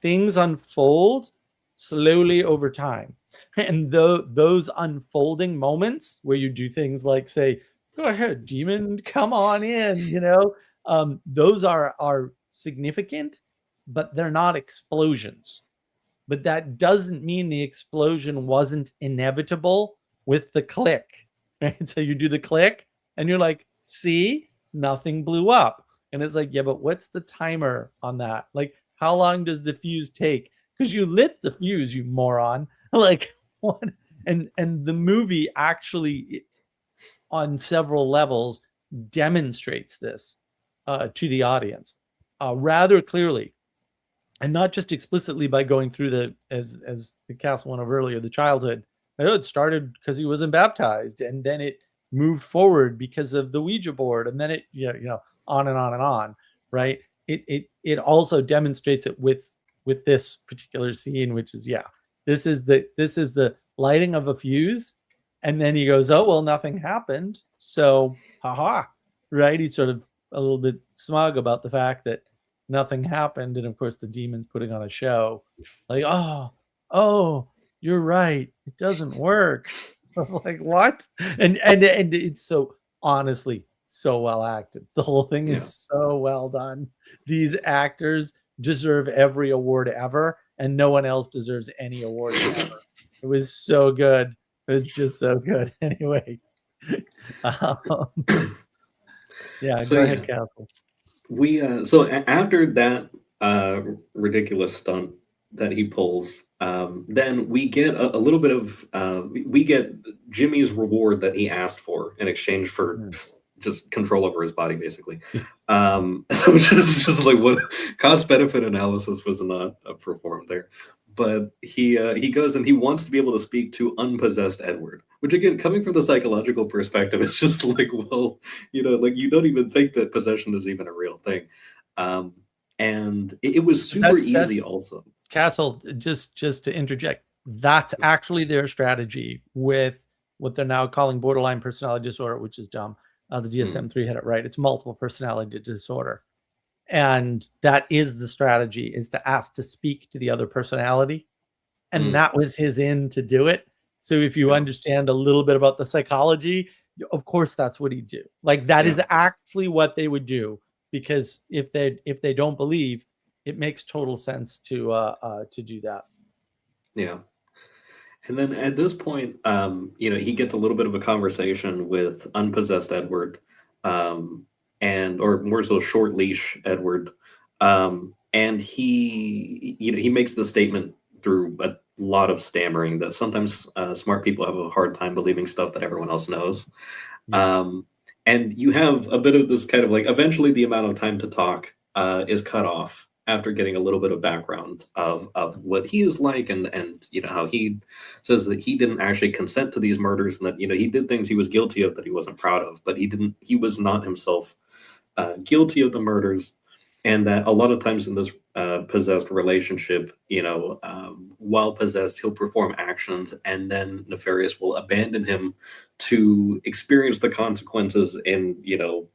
Things unfold slowly over time. And those unfolding moments where you do things like say, go ahead, demon, come on in, those are significant, but they're not explosions. But that doesn't mean the explosion wasn't inevitable with the click, right? So you do the click and you're like, see, nothing blew up. And it's like, yeah, but what's the timer on that? Like, how long does the fuse take? Because you lit the fuse, you moron. Like, what? And the movie actually, on several levels, demonstrates this to the audience rather clearly. And not just explicitly by going through as the Castle went over earlier, the childhood. It started because he wasn't baptized, and then it moved forward because of the Ouija board, and then it, on and on and on, right? It also demonstrates it with this particular scene, which is, this is the lighting of a fuse, and then he goes, oh well, nothing happened, so haha, right? He's sort of a little bit smug about the fact that nothing happened, and of course the demon's putting on a show, like, oh, you're right, it doesn't work. So like, what? And it's so, honestly, so well acted. The whole thing is so well done. These actors deserve every award ever, and no one else deserves any award ever. It was so good. It was just so good. Anyway, um, yeah, So go yeah, ahead, Castle. after that ridiculous stunt that he pulls, then we get a little bit of we get Jimmy's reward that he asked for in exchange for Hmm. just control over his body, basically. So it's just like what cost benefit analysis was not performed there. But he goes and he wants to be able to speak to unpossessed Edward, which again, coming from the psychological perspective, it's just like, well, like you don't even think that possession is even a real thing. Um, and it was super That's easy also. Castle, just to interject, that's actually their strategy with what they're now calling borderline personality disorder, which is dumb. The DSM-3 had it right. It's multiple personality disorder. And that is the strategy, is to ask to speak to the other personality. And that was his in to do it. So if you understand a little bit about the psychology, of course that's what he'd do. Like that is actually what they would do, because if they don't believe, it makes total sense to do that. Yeah. And then at this point, he gets a little bit of a conversation with unpossessed Edward, or more so short leash Edward, and he makes the statement through a lot of stammering that sometimes smart people have a hard time believing stuff that everyone else knows. And you have a bit of this kind of like eventually the amount of time to talk is cut off after getting a little bit of background of what he is like, and how he says that he didn't actually consent to these murders, and that he did things he was guilty of that he wasn't proud of, but he was not himself guilty of the murders, and that a lot of times in this possessed relationship, while possessed, he'll perform actions, and then Nefarious will abandon him to experience the consequences in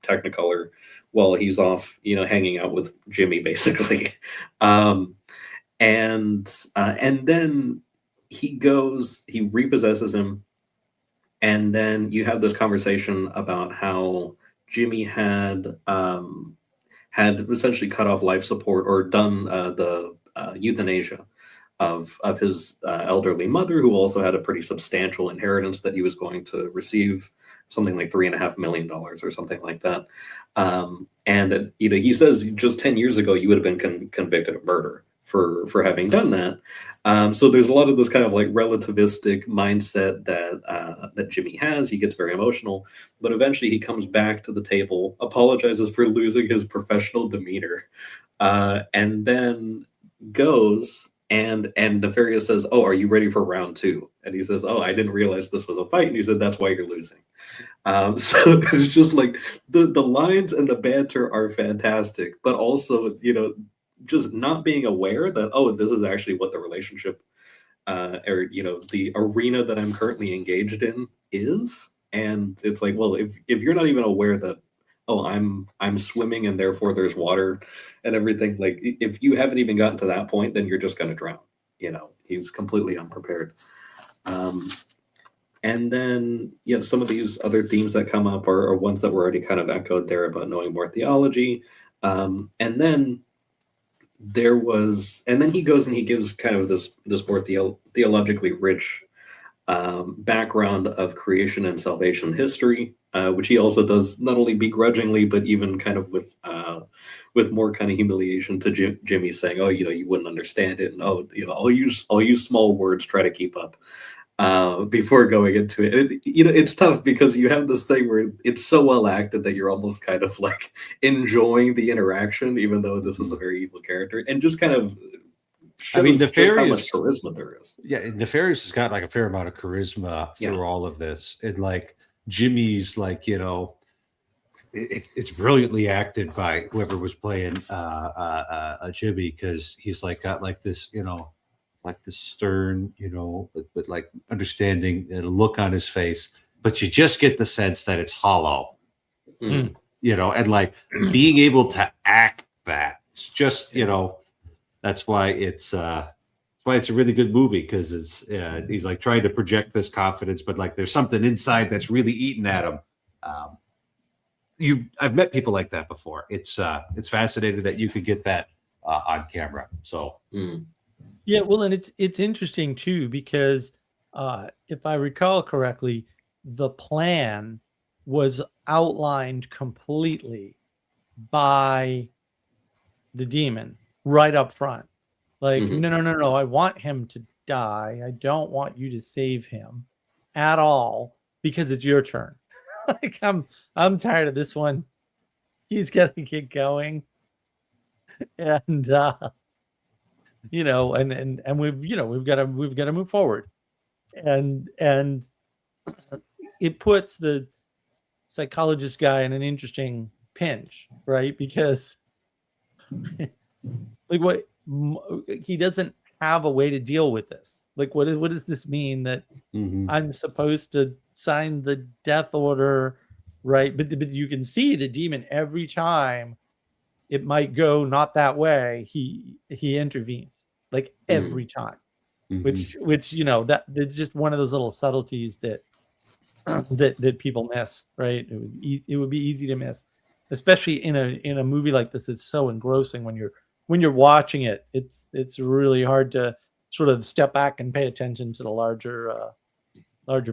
Technicolor while he's off, hanging out with Jimmy, basically. And then he repossesses him, and then you have this conversation about how Jimmy had essentially cut off life support, or done the euthanasia of his elderly mother, who also had a pretty substantial inheritance that he was going to receive, something like $3.5 million or something like that. And he says just 10 years ago you would have been convicted of murder for having done that. So there's a lot of this kind of like relativistic mindset that Jimmy has. He gets very emotional, but eventually he comes back to the table, apologizes for losing his professional demeanor, and then goes. And Nefarious says, "Oh, are you ready for round 2?" And he says, "Oh, I didn't realize this was a fight." And he said, "That's why you're losing." So it's just like the lines and the banter are fantastic, but also just not being aware that, oh, this is actually what the relationship or the arena that I'm currently engaged in is. And it's like, well, if you're not even aware that, oh, I'm swimming and therefore there's water and everything, like if you haven't even gotten to that point, then you're just going to drown. He's completely unprepared. And then some of these other themes that come up are ones that were already kind of echoed there about knowing more theology. And then he goes and he gives kind of this more theologically rich background of creation and salvation history, which he also does not only begrudgingly, but even kind of with more kind of humiliation to Jimmy, saying, "Oh, you wouldn't understand it, and I'll use small words, try to keep up." Before going into it, and, it's tough because you have this thing where it's so well acted that you're almost kind of like enjoying the interaction, even though this is a very evil character, and just kind of shows just how much charisma there is. Yeah, Nefarious has got like a fair amount of charisma through all of this, and like Jimmy's like it's brilliantly acted by whoever was playing Jimmy, because he's like got like this like this stern, but like understanding and a look on his face, but you just get the sense that it's hollow, and like being able to act that. It's just, that's why it's a really good movie, because it's he's like trying to project this confidence, but like there's something inside that's really eating at him. I've met people like that before. It's fascinating that you could get that on camera. So. Yeah, well, and it's interesting too, because if I recall correctly, the plan was outlined completely by the demon right up front. Like, Mhm. no, I want him to die. I don't want you to save him at all because it's your turn. Like, I'm tired of this one. He's got to get going. And and we've got to move forward. And it puts the psychologist guy in an interesting pinch, right? Because like he doesn't have a way to deal with this. Like, what does this mean that I'm supposed to sign the death order, right? But you can see the demon every time it might go not that way. He intervenes, like, every time, which that it's just one of those little subtleties that that people miss, right? It would be easy to miss, especially in a movie like this. It's so engrossing when you're watching it. It's really hard to sort of step back and pay attention to the larger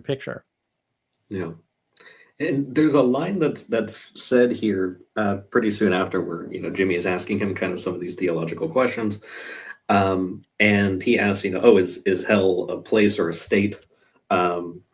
picture. Yeah. And there's a line that's said here pretty soon after, where Jimmy is asking him kind of some of these theological questions, and he asks, oh, is hell a place or a state?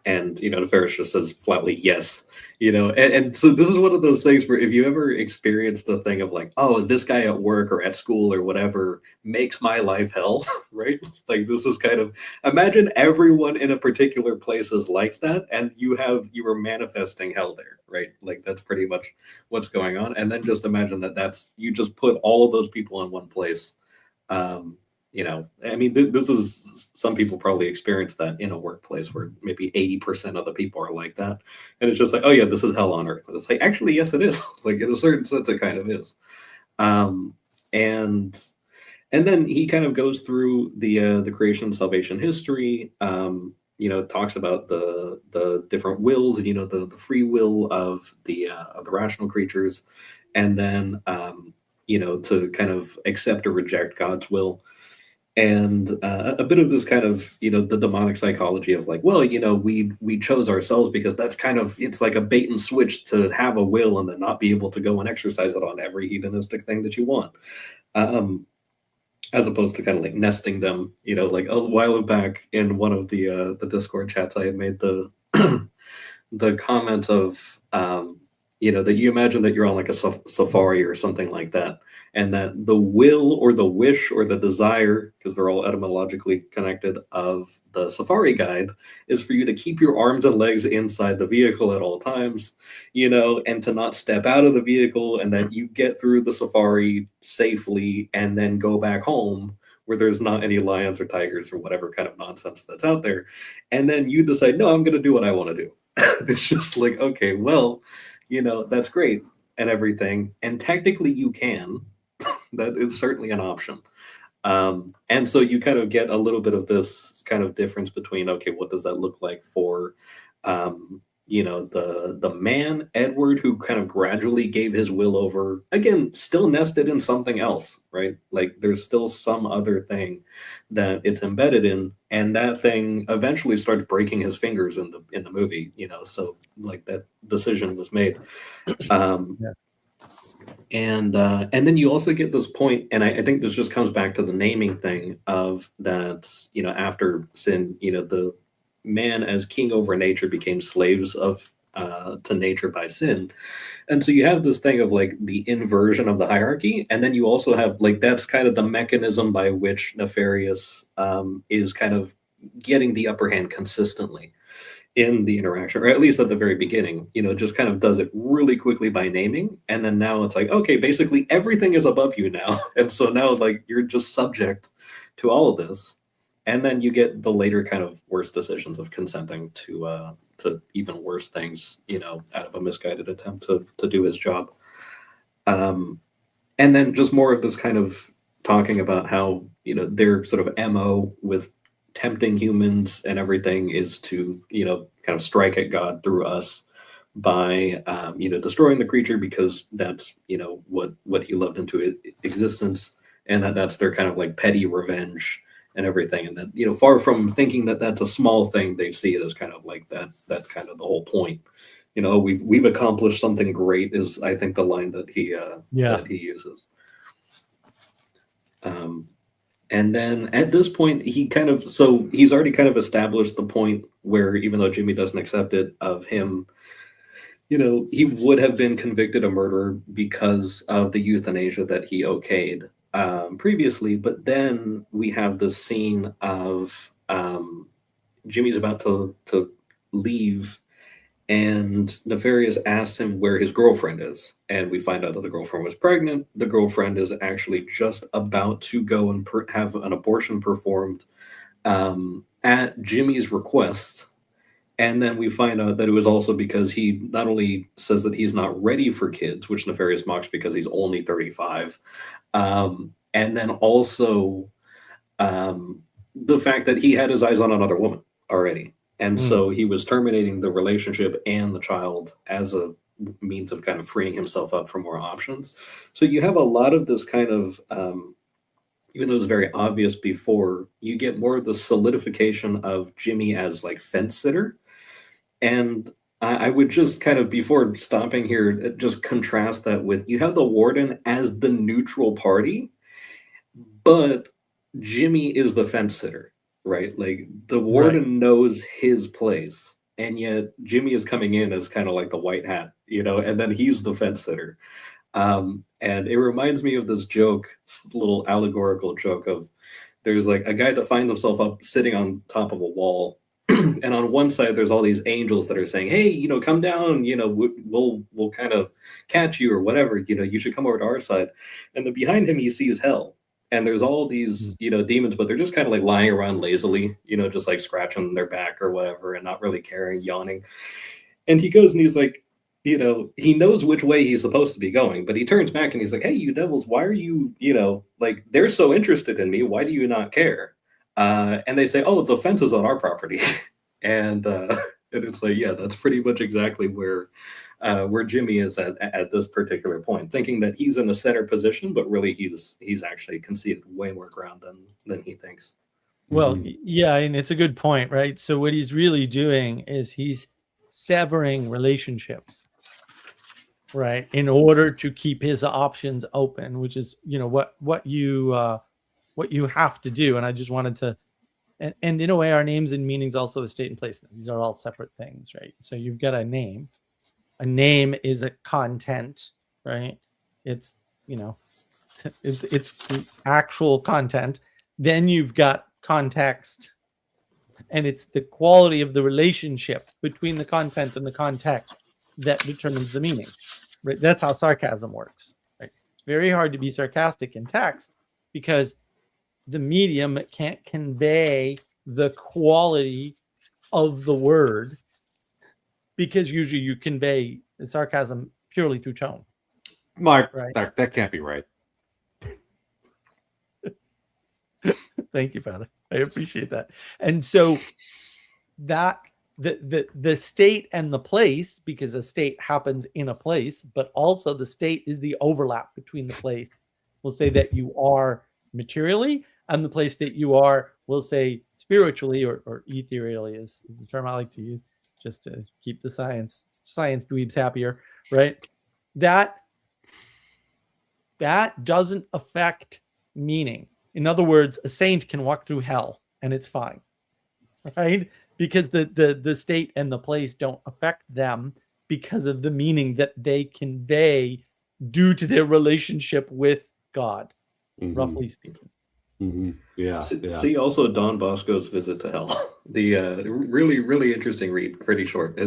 And Nefarious just says flatly yes. And so this is one of those things where, if you ever experienced a thing of like, oh, this guy at work or at school or whatever makes my life hell, right? Like, this is kind of, imagine everyone in a particular place is like that, and you were manifesting hell there, right? Like, that's pretty much what's going on. And then just imagine that's you just put all of those people in one place. I mean, this is, some people probably experience that in a workplace where maybe 80% of the people are like that. And it's just like, oh yeah, this is hell on earth. And it's like, actually, yes, it is. Like, in a certain sense, it kind of is. And then he kind of goes through the creation and salvation history, talks about the different wills, the free will of the rational creatures. And then, to kind of accept or reject God's will. And a bit of this kind of the demonic psychology of like, well, we chose ourselves because that's kind of, it's like a bait and switch to have a will and then not be able to go and exercise it on every hedonistic thing that you want, as opposed to kind of like nesting them. Like a while back in one of the Discord chats, I had made the the comment of that you imagine that you're on like a safari or something like that, and that the will or the wish or the desire, because they're all etymologically connected, of the safari guide is for you to keep your arms and legs inside the vehicle at all times, and to not step out of the vehicle, and that you get through the safari safely and then go back home where there's not any lions or tigers or whatever kind of nonsense that's out there. And then you decide, no, I'm going to do what I want to do. It's just like, okay, well, that's great and everything. And technically you can, that is certainly an option. And so you kind of get a little bit of this kind of difference between, okay, what does that look like for, the man, Edward, who kind of gradually gave his will over, again, still nested in something else, right? Like, there's still some other thing that it's embedded in, and that thing eventually starts breaking his fingers in the movie, so like that decision was made. Yeah. And then you also get this point, and I think this just comes back to the naming thing of that, after sin, the man as king over nature became slaves of to nature by sin. And so you have this thing of like the inversion of the hierarchy, and then you also have like, that's kind of the mechanism by which Nefarious is kind of getting the upper hand consistently in the interaction, or at least at the very beginning, just kind of does it really quickly by naming. And then now it's like, okay, basically everything is above you now. And so now, like, you're just subject to all of this. And then you get the later kind of worse decisions of consenting to even worse things, out of a misguided attempt to do his job. And then just more of this kind of talking about how, their sort of MO with tempting humans and everything is to, kind of strike at God through us by, destroying the creature, because that's, what he loved into existence, and that's their kind of like petty revenge. and everything. And that, far from thinking that that's a small thing, they see it as kind of like that's kind of the whole point. We've accomplished something great is, I think, the line that he uses. And then at this point, he's already kind of established the point where, even though Jimmy doesn't accept it, of him, he would have been convicted of murder because of the euthanasia that he okayed previously. But then we have this scene of Jimmy's about to leave, and Nefarious asks him where his girlfriend is. And we find out that the girlfriend was pregnant. The girlfriend is actually just about to go and have an abortion performed at Jimmy's request. And then we find out that it was also because he not only says that he's not ready for kids, which Nefarious mocks because he's only 35, and then also the fact that he had his eyes on another woman already. And so he was terminating the relationship and the child as a means of kind of freeing himself up for more options. So you have a lot of this kind of, even though it's very obvious before, you get more of the solidification of Jimmy as like fence sitter. And I would just kind of, before stopping here, just contrast that with, you have the warden as the neutral party, but Jimmy is the fence sitter. Right, like the warden knows his place, and yet Jimmy is coming in as kind of like the white hat, and then he's the fence sitter. And it reminds me of this little allegorical joke of, there's like a guy that finds himself up sitting on top of a wall, and on one side there's all these angels that are saying, "Hey, come down, we'll kind of catch you or whatever, you should come over to our side." And then behind him you see is hell. And there's all these, demons, but they're just kind of like lying around lazily, just like scratching their back or whatever and not really caring, yawning. And he goes and he's like, he knows which way he's supposed to be going, but he turns back and he's like, "Hey, you devils, why are you, like, they're so interested in me. Why do you not care?" And they say, "Oh, the fence is on our property." and it's like, yeah, that's pretty much exactly where Jimmy is at this particular point, thinking that he's in a center position, but really he's actually conceded way more ground than he thinks. Well, yeah, and it's a good point, right? So what he's really doing is he's severing relationships, right, in order to keep his options open, which is what you have to do. And I just wanted to, and in a way, our names and meanings also a state and place. These are all separate things, right? So you've got a name. A name is a content, right? It's it's the actual content. Then you've got context, and it's the quality of the relationship between the content and the context that determines the meaning. Right? That's how sarcasm works. Right? It's very hard to be sarcastic in text because the medium can't convey the quality of the word, because usually you convey sarcasm purely through tone. Mark, right? that can't be right. Thank you, Father. I appreciate that. And so that the state and the place, because a state happens in a place, but also the state is the overlap between the place. We'll say that you are materially, and the place that you are, we'll say spiritually or ethereally is the term I like to use, just to keep the science dweebs happier, right? That doesn't affect meaning. In other words, a saint can walk through hell and it's fine, right? Because the state and the place don't affect them because of the meaning that they convey due to their relationship with God, roughly speaking. Yeah. See also Don Bosco's Visit to Hell. The really, really interesting read, pretty short.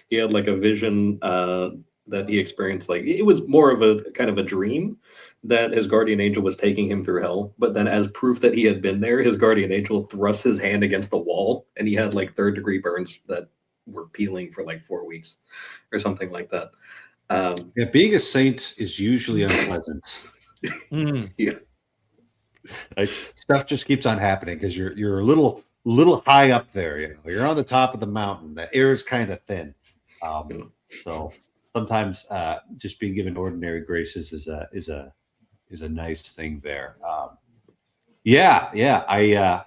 He had like a vision that he experienced, like it was more of a kind of a dream that his guardian angel was taking him through hell. But then as proof that he had been there, his guardian angel thrust his hand against the wall and he had like 3rd-degree burns that were peeling for like 4 weeks or something like that. Yeah, being a saint is usually unpleasant. Yeah. Stuff just keeps on happening because you're a little high up there. You're on the top of the mountain. The air is kind of thin, so sometimes just being given ordinary graces is a nice thing there. Yeah.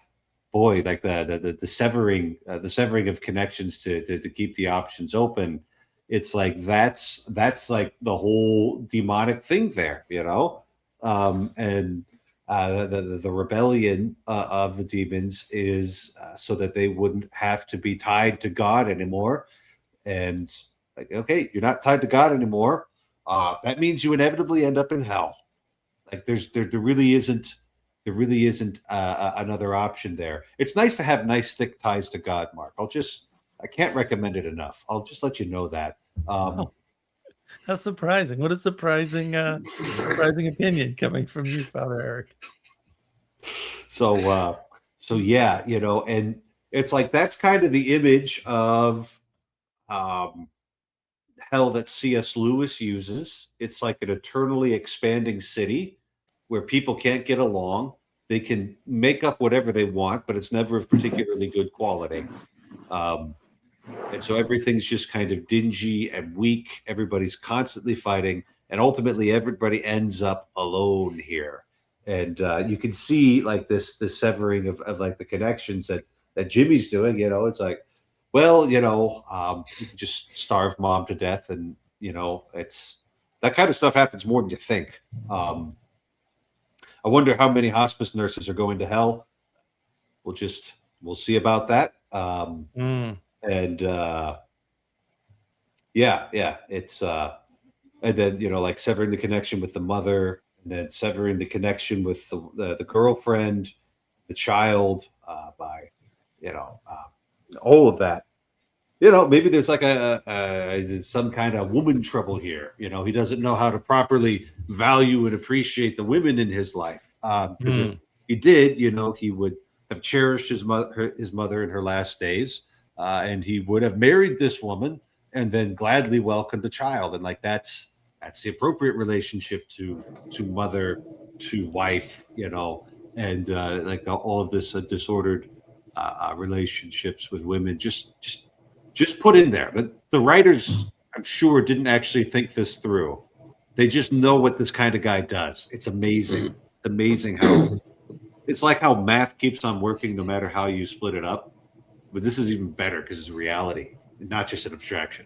Boy, like the severing of connections to keep the options open. It's like that's like the whole demonic thing there, and the rebellion of the demons is so that they wouldn't have to be tied to God anymore. And like, okay, you're not tied to God anymore. That means you inevitably end up in hell. Like there really isn't another option there. It's nice to have nice thick ties to God, Mark. I can't recommend it enough. I'll just let you know that. Wow, that's surprising. What a surprising opinion coming from you, Father Eric. So yeah, and it's like that's kind of the image of um, hell that C.S. Lewis uses. It's like an eternally expanding city where people can't get along. They can make up whatever they want, but it's never of particularly good quality. Um, and so everything's just kind of dingy and weak. Everybody's constantly fighting, and ultimately everybody ends up alone here. And you can see like this severing of like the connections that Jimmy's doing. It's like, well, you can just starve mom to death, and it's that kind of stuff happens more than you think. I wonder how many hospice nurses are going to hell. We'll see about that. And yeah, it's and then like severing the connection with the mother, and then severing the connection with the girlfriend, the child, by all of that. Maybe there's like some kind of woman trouble here. He doesn't know how to properly value and appreciate the women in his life. Because if he did, he would have cherished his mother in her last days, and he would have married this woman and then gladly welcomed a child. And like that's the appropriate relationship to mother to wife. And like all of this disordered relationships with women. Just put in there that the writers, I'm sure, didn't actually think this through. They just know what this kind of guy does. It's amazing. Amazing how it's like how math keeps on working no matter how you split it up. But this is even better because it's reality, not just an abstraction.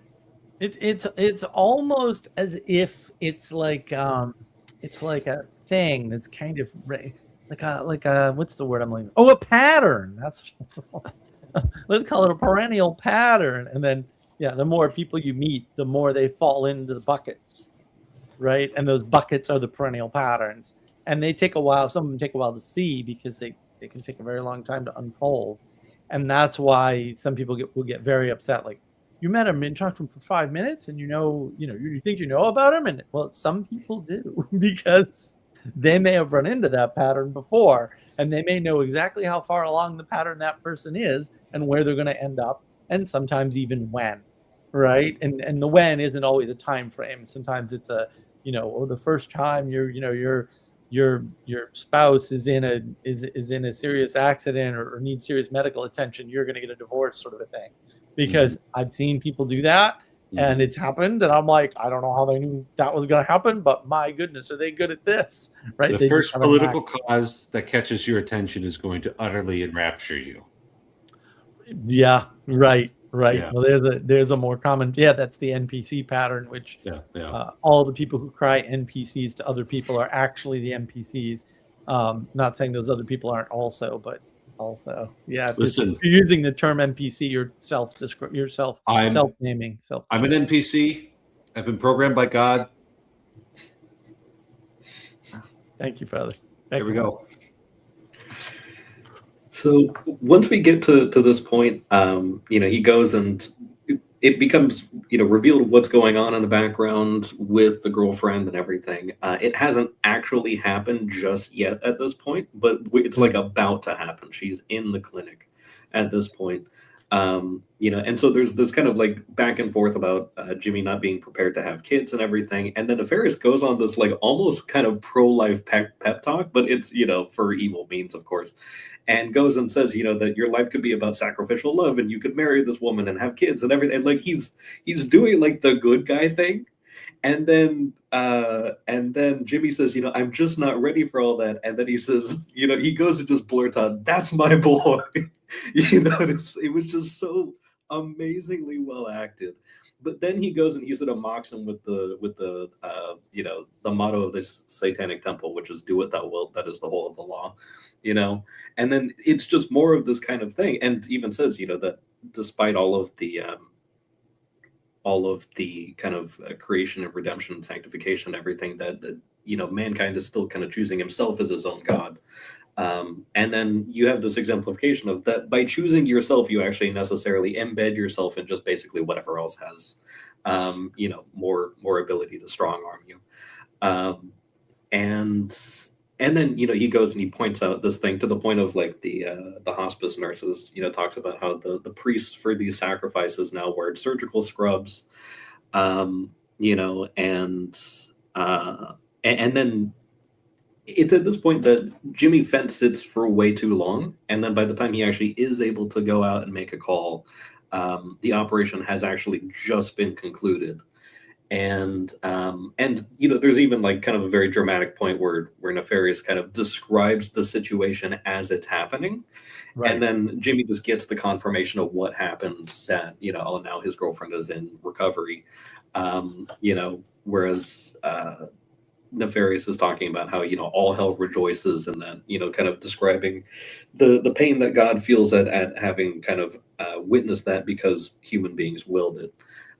It's almost as if it's like a thing that's kind of like a what's the word I'm looking for? Oh, a pattern. That's let's call it a perennial pattern. And then the more people you meet, the more they fall into the buckets, right? And those buckets are the perennial patterns. And they take a while. Some of them take a while to see because they can take a very long time to unfold. And that's why some people will get very upset. Like, you met him and talked to him for 5 minutes, and you think you know about him, and well, some people do because they may have run into that pattern before, and they may know exactly how far along the pattern that person is and where they're going to end up, and sometimes even when, right? And the when isn't always a time frame. Sometimes it's the first time your spouse is in a serious accident or needs serious medical attention, you're going to get a divorce, sort of a thing. Because I've seen people do that, and it's happened, and I'm like, I don't know how they knew that was going to happen, but my goodness, are they good at this, right? The first political cause that catches your attention is going to utterly enrapture you. Yeah, right. Yeah. Well, there's a more common, that's the NPC pattern, which all the people who cry NPCs to other people are actually the NPCs. Not saying those other people aren't also, but also, listen, if you're using the term NPC, you're self-naming. I'm an NPC. I've been programmed by God. Thank you, Father. There we go. So once we get to this point, he goes and it becomes, revealed what's going on in the background with the girlfriend and everything. It hasn't actually happened just yet at this point, but it's like about to happen. She's in the clinic at this point. And so there's this kind of like back and forth about Jimmy not being prepared to have kids and everything. And then Nefarious goes on this like almost kind of pro-life pep talk, but it's, for evil means, of course, and goes and says, that your life could be about sacrificial love and you could marry this woman and have kids and everything. And like he's doing like the good guy thing. And then Jimmy says, I'm just not ready for all that. And then he says, he goes and just blurts out, "That's my boy." It was just so amazingly well acted. But then he goes and he sort of mocks him with the motto of this satanic temple, which is "Do what thou wilt, that is the whole of the law." And then it's just more of this kind of thing, and even says, that despite all of the kind of creation and redemption and sanctification, everything that mankind is still kind of choosing himself as his own god. And then you have this exemplification of that by choosing yourself, you actually necessarily embed yourself in just basically whatever else has, more ability to strong arm you. And then he goes and he points out this thing to the point of like the hospice nurses, talks about how the priests for these sacrifices now wear surgical scrubs, and then it's at this point that Jimmy Fent sits for way too long, and then by the time he actually is able to go out and make a call, the operation has actually just been concluded. And there's even like kind of a very dramatic point where Nefarious kind of describes the situation as it's happening, Right. and then Jimmy just gets the confirmation of what happened, that oh, now his girlfriend is in recovery, whereas Nefarious is talking about how all hell rejoices, and that kind of describing the pain that God feels at having kind of witnessed that because human beings willed it.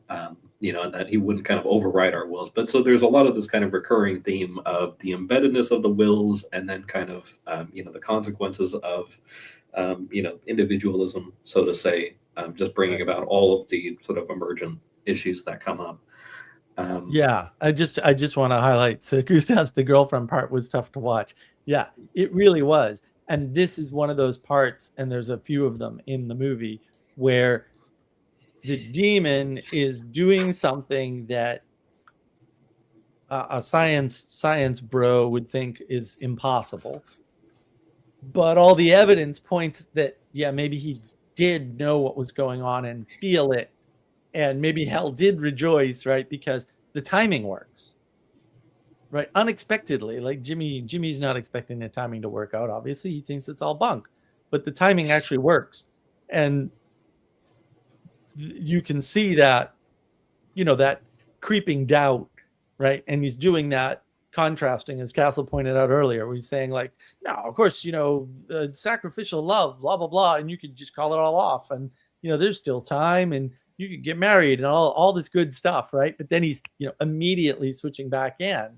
And that he wouldn't kind of override our wills. But so there's a lot of this kind of recurring theme of the embeddedness of the wills, and then kind of, the consequences of, individualism, so to say, just bringing about all of the sort of emergent issues that come up. Yeah, I just want to highlight, so Gustav's the girlfriend part was tough to watch. Yeah, it really was. And this is one of those parts, and there's a few of them in the movie, where the demon is doing something that a science bro would think is impossible, but all the evidence points that maybe he did know what was going on and feel it, and maybe hell did rejoice, right? Because the timing works, right? Unexpectedly, like Jimmy's not expecting the timing to work out. Obviously, he thinks it's all bunk, but the timing actually works, and you can see that, that creeping doubt, right? And he's doing that contrasting, as Castle pointed out earlier, where he's saying like, no, of course, sacrificial love, blah, blah, blah. And you could just call it all off. And, there's still time, and you could get married and all this good stuff, right? But then he's, immediately switching back in,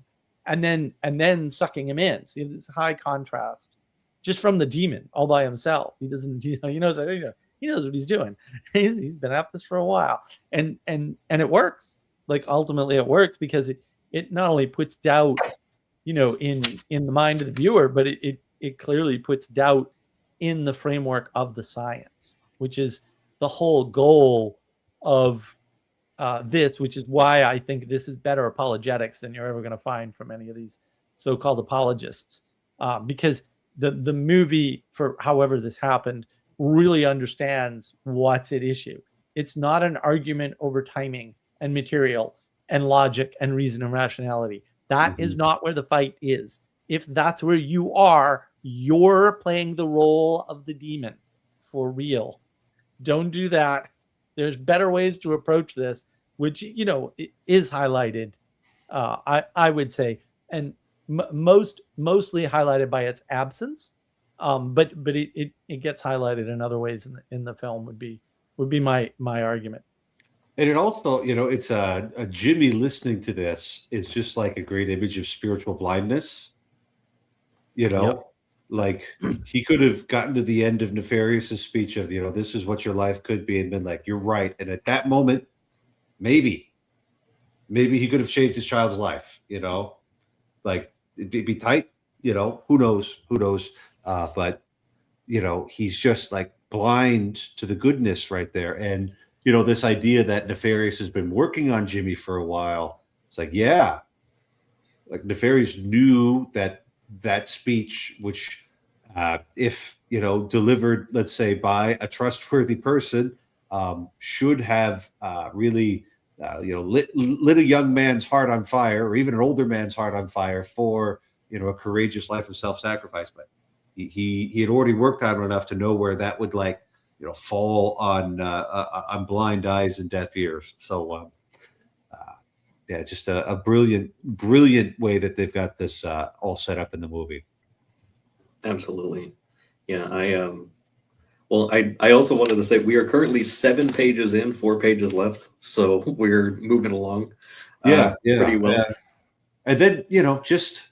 and then sucking him in. So you have this high contrast just from the demon all by himself. He doesn't, he knows what he's doing. He's been at this for a while, and it works. Like ultimately, it works because it not only puts doubt, in the mind of the viewer, but it clearly puts doubt in the framework of the science, which is the whole goal of this, which is why I think this is better apologetics than you're ever going to find from any of these so-called apologists, because the movie, for however this happened, really understands what's at issue. It's not an argument over timing and material and logic and reason and rationality. That is not where the fight is. If that's where you are, you're playing the role of the demon for real. Don't do that. There's better ways to approach this, which, is highlighted, I would say, and mostly highlighted by its absence. But it gets highlighted in other ways in the film would be my argument. And it also, it's a Jimmy listening to this is just like a great image of spiritual blindness. Yep. Like he could have gotten to the end of Nefarious's speech of, this is what your life could be, and been like, you're right. And at that moment, maybe he could have changed his child's life, like it'd be tight, who knows? But, he's just like blind to the goodness right there. And, this idea that Nefarious has been working on Jimmy for a while. It's like, yeah, like Nefarious knew that speech, which if, delivered, let's say, by a trustworthy person, should have really lit a young man's heart on fire, or even an older man's heart on fire for a courageous life of self-sacrifice. But he had already worked on it enough to know where that would fall on blind eyes and deaf ears. So yeah, just a brilliant way that they've got this all set up in the movie. Absolutely. Yeah, I also wanted to say we are currently 7 pages in, 4 pages left, so we're moving along. Pretty well. And then just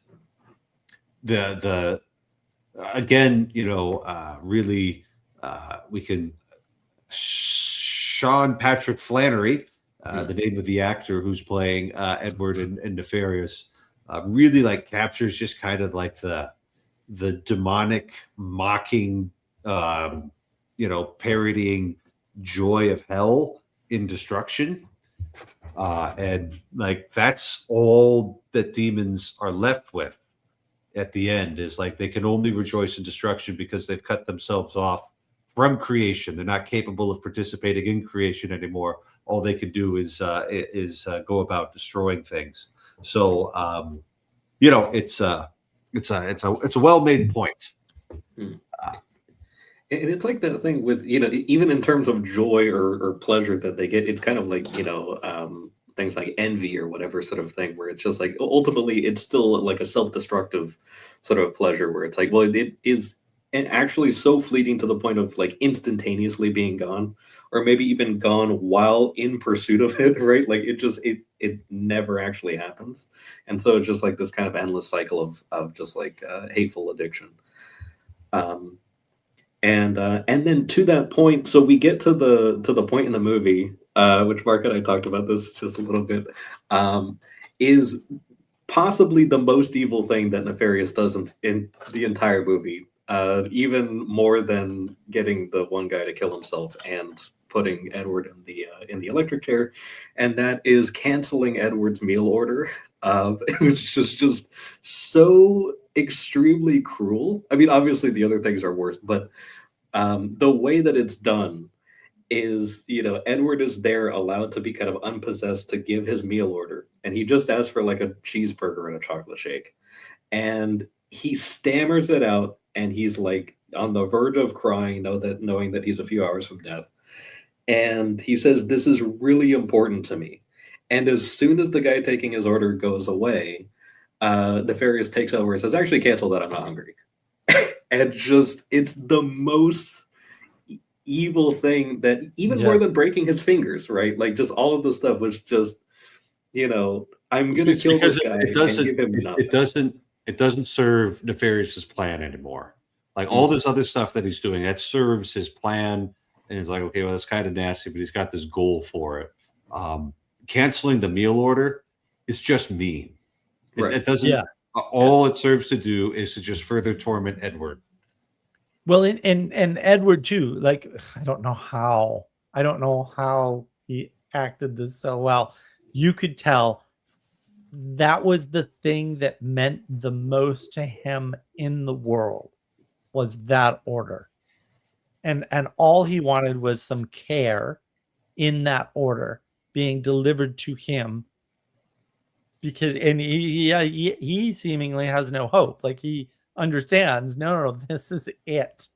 the again, really we can Sean Patrick Flannery, the name of the actor who's playing Edward in Nefarious, really captures just kind of the demonic mocking, parodying joy of hell in destruction. And that's all that demons are left with at the end, is they can only rejoice in destruction because they've cut themselves off from creation. They're not capable of participating in creation anymore. All they can do is go about destroying things. So it's a well-made point. And it's like that thing with, even in terms of joy or pleasure that they get, it's kind of like, things like envy or whatever sort of thing, where it's just ultimately it's still like a self-destructive sort of pleasure, where it's well, it is actually so fleeting to the point of instantaneously being gone, or maybe even gone while in pursuit of it, right? It never actually happens. And so it's just this kind of endless cycle of just hateful addiction. And then to that point, so we get to the point in the movie, which Mark and I talked about this just a little bit, is possibly the most evil thing that Nefarious does in the entire movie, even more than getting the one guy to kill himself and putting Edward in the electric chair, and that is canceling Edward's meal order. It was just so extremely cruel. I mean, obviously the other things are worse, but the way that it's done is, Edward is there allowed to be kind of unpossessed to give his meal order, and he just asks for a cheeseburger and a chocolate shake, and he stammers it out, and he's on the verge of crying, knowing that he's a few hours from death, and he says, "This is really important to me." And as soon as the guy taking his order goes away, Nefarious takes over and says, "Actually, cancel that. I'm not hungry." And it's the most evil thing, that even more than breaking his fingers, right? Just all of the stuff was just, I'm gonna kill this guy and give him nothing. It doesn't serve Nefarious's plan anymore. All this other stuff that he's doing, that serves his plan, and it's okay, well, that's kind of nasty, but he's got this goal for it. Canceling the meal order is just mean. It doesn't. Yeah. All it serves to do is to just further torment Edward. Well, and Edward too. I don't know how he acted this so well. You could tell that was the thing that meant the most to him in the world, was that order, and all he wanted was some care in that order being delivered to him. Because he seemingly has no hope. He understands, no, this is it.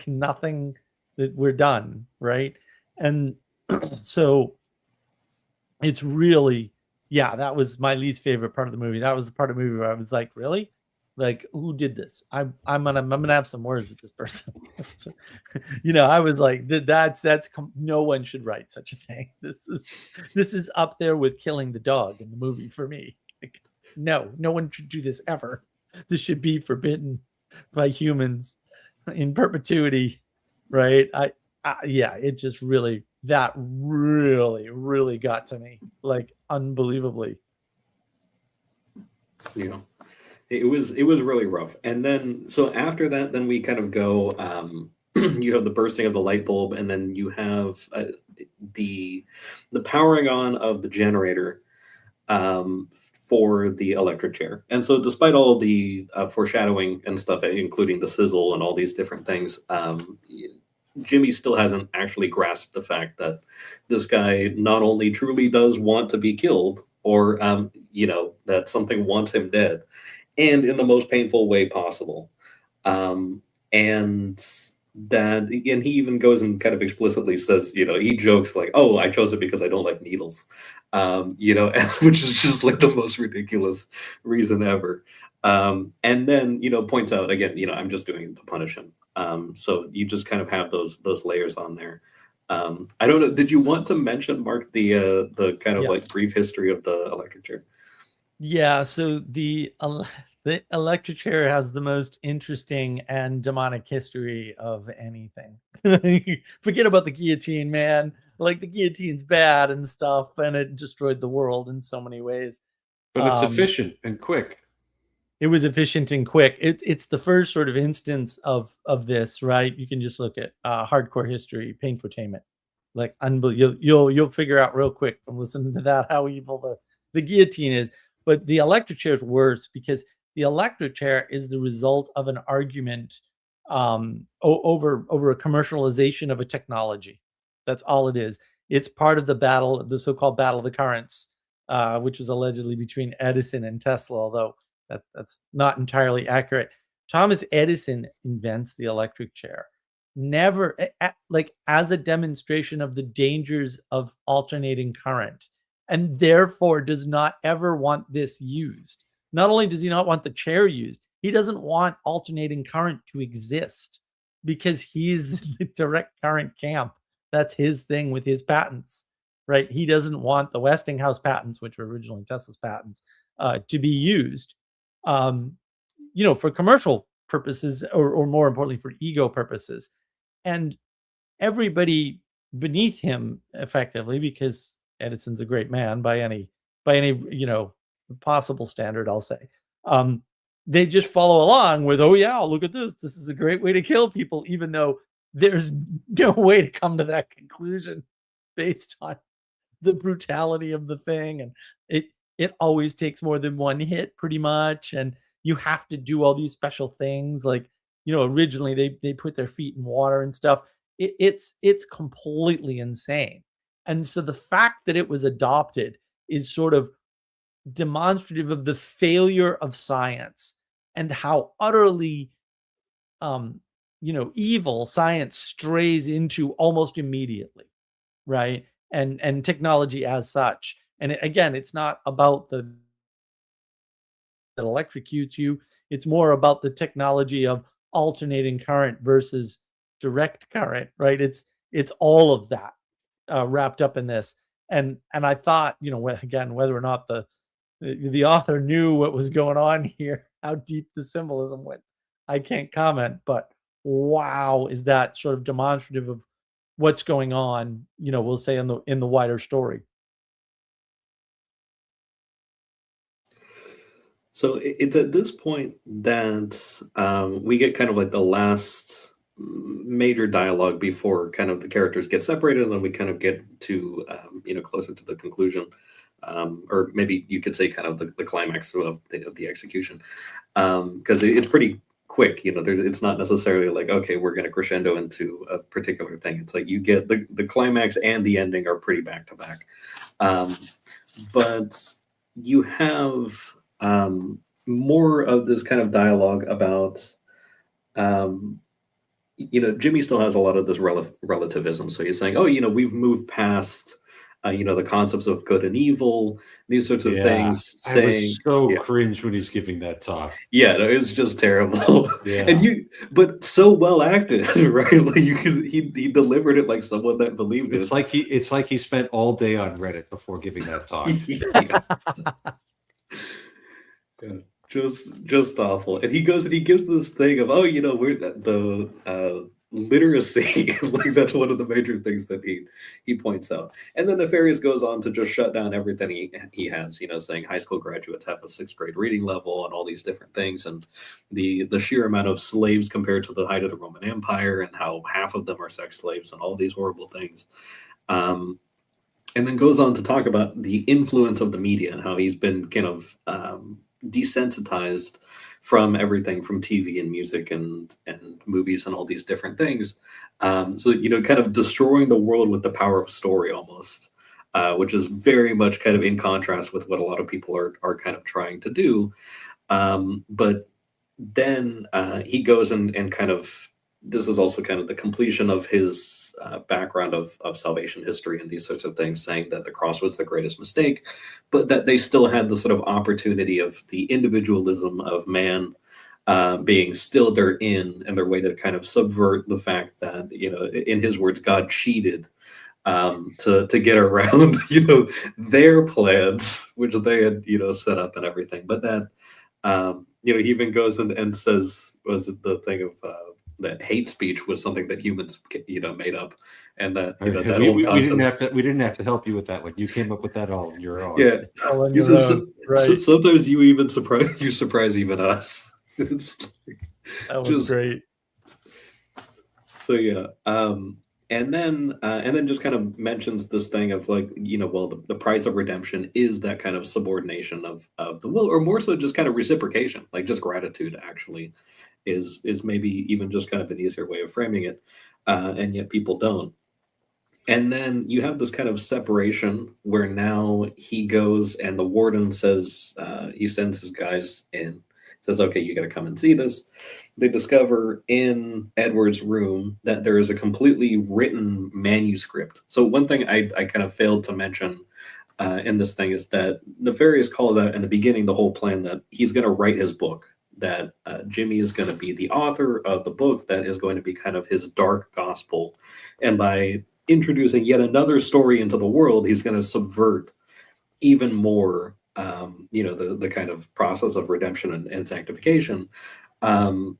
Nothing, that we're done, right? And so it's really, that was my least favorite part of the movie. That was the part of the movie where I was really? Who did this? I'm gonna have some words with this person. I was that's no one should write such a thing. This is up there with killing the dog in the movie for me. No one should do this ever. This should be forbidden by humans in perpetuity, right? It just really got to me, unbelievely. Yeah. It was really rough. And then, so after that, then we kind of go, you have the bursting of the light bulb, and then you have the powering on of the generator for the electric chair. And so despite all the foreshadowing and stuff, including the sizzle and all these different things, Jimmy still hasn't actually grasped the fact that this guy not only truly does want to be killed, or that something wants him dead, and in the most painful way possible. And that, and he even goes and kind of explicitly says, he jokes like, "Oh, I chose it because I don't like needles," which is just like the most ridiculous reason ever. And then points out again, I'm just doing it to punish him. So you just kind of have those layers on there. I don't know. Did you want to mention, Mark, the kind of like brief history of the electric chair? Yeah. So the electric chair has the most interesting and demonic history of anything. Forget about the guillotine, man. Like, the guillotine's bad and stuff, and it destroyed the world in so many ways. But it's efficient and quick. It was efficient and quick. It's the first sort of instance of this, right? You can just look at hardcore history, painfotainment, like unbelievable. You'll figure out real quick from listening to that how evil the guillotine is. But the electric chair is worse, because the electric chair is the result of an argument over a commercialization of a technology. That's all it is. It's part of the so-called battle of the currents, which was allegedly between Edison and Tesla, although that's not entirely accurate. Thomas Edison invents the electric chair, never like as a demonstration of the dangers of alternating current, and therefore does not ever want this used. Not only does he not want the chair used, he doesn't want alternating current to exist, because he's the direct current camp. That's his thing with his patents, right? He doesn't want the Westinghouse patents, which were originally Tesla's patents, to be used, for commercial purposes, or more importantly, for ego purposes. And everybody beneath him, effectively, because Edison's a great man by any possible standard, I'll say. They just follow along with, "Oh yeah, look at this. This is a great way to kill people," even though there's no way to come to that conclusion based on the brutality of the thing. And it always takes more than one hit, pretty much, and you have to do all these special things, like, originally they put their feet in water and stuff. It's completely insane. And so the fact that it was adopted is sort of demonstrative of the failure of science, and how utterly evil science strays into almost immediately, right? And technology as such. And again, it's not about that electrocutes you. It's more about the technology of alternating current versus direct current, right? It's all of that wrapped up in this. And I thought, again, whether or not the author knew what was going on here, how deep the symbolism went, I can't comment. But wow, is that sort of demonstrative of what's going on, we'll say in the wider story. So it's at this point that we get kind of like the last major dialogue before kind of the characters get separated, and then we kind of get to closer to the conclusion, or maybe you could say kind of the climax of the execution, because it's pretty quick. It's not necessarily like, okay, we're going to crescendo into a particular thing. It's like you get the climax and the ending are pretty back to back, but you have more of this kind of dialogue about, Jimmy still has a lot of this relativism. So he's saying, "Oh, we've moved past, the concepts of good and evil, these sorts of things." I was so cringe when he's giving that talk. Yeah, no, it was just terrible. Yeah. But so well acted, right? Like he delivered it like someone that believed it. It's like he spent all day on Reddit before giving that talk. Yeah, just awful. And he goes and he gives this thing of, "Oh, we're the literacy." Like, that's one of the major things that he points out. And then Nefarious goes on to just shut down everything he has, saying high school graduates have a 6th grade reading level and all these different things, and the sheer amount of slaves compared to the height of the Roman Empire, and how half of them are sex slaves, and all these horrible things. And then goes on to talk about the influence of the media and how he's been kind of desensitized from everything from TV and music and movies and all these different things. So, you know, kind of destroying the world with the power of story almost, which is very much kind of in contrast with what a lot of people are kind of trying to do. But then he goes and kind of, this is also kind of the completion of his background of salvation history and these sorts of things, saying that the cross was the greatest mistake, but that they still had the sort of opportunity of the individualism of man being still their in and their way to kind of subvert the fact that, you know, in his words, God cheated to get around, you know, their plans, which they had, you know, set up and everything. But that, you know, he even goes and says, was it the thing of that hate speech was something that humans, you know, made up, and that, you know, that we, whole we concept. we didn't have to help you with that one. You came up with that all on your own. Yeah, All on He your says, own, right? sometimes you even surprise even us. It's like, That was just great. so yeah. And then just kind of mentions this thing of like, you know, well, the price of redemption is that kind of subordination of the will, or more so just kind of reciprocation, like just gratitude actually is maybe even just kind of an easier way of framing it, and yet people don't. And then you have this kind of separation where now he goes and the warden says, he sends his guys in, says, okay, you got to come and see this. They discover in Edward's room that there is a completely written manuscript. So, one thing I kind of failed to mention in this thing is that Nefarious calls out in the beginning the whole plan that he's going to write his book, that Jimmy is going to be the author of the book that is going to be kind of his dark gospel. And by introducing yet another story into the world, he's going to subvert even more, you know, the kind of process of redemption and sanctification. Um,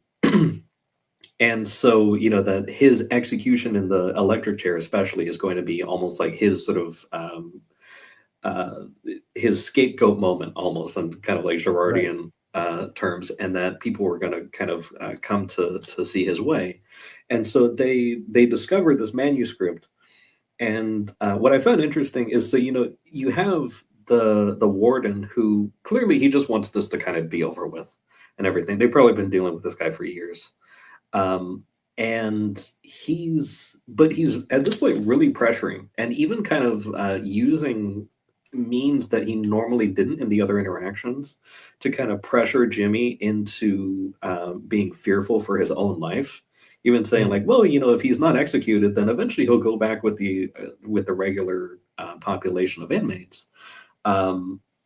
and so, you know, that his execution in the electric chair, especially, is going to be almost like his sort of uh, his scapegoat moment, almost, and kind of like Girardian terms, and that people were going to kind of come to see his way. And so they discovered this manuscript. And what I found interesting is, so, you know, you have the warden who clearly he just wants this to kind of be over with and everything. They've probably been dealing with this guy for years. And he's at this point really pressuring and even kind of using means that he normally didn't in the other interactions to kind of pressure Jimmy into being fearful for his own life. Even saying like, well, you know, if he's not executed, then eventually he'll go back with the regular population of inmates.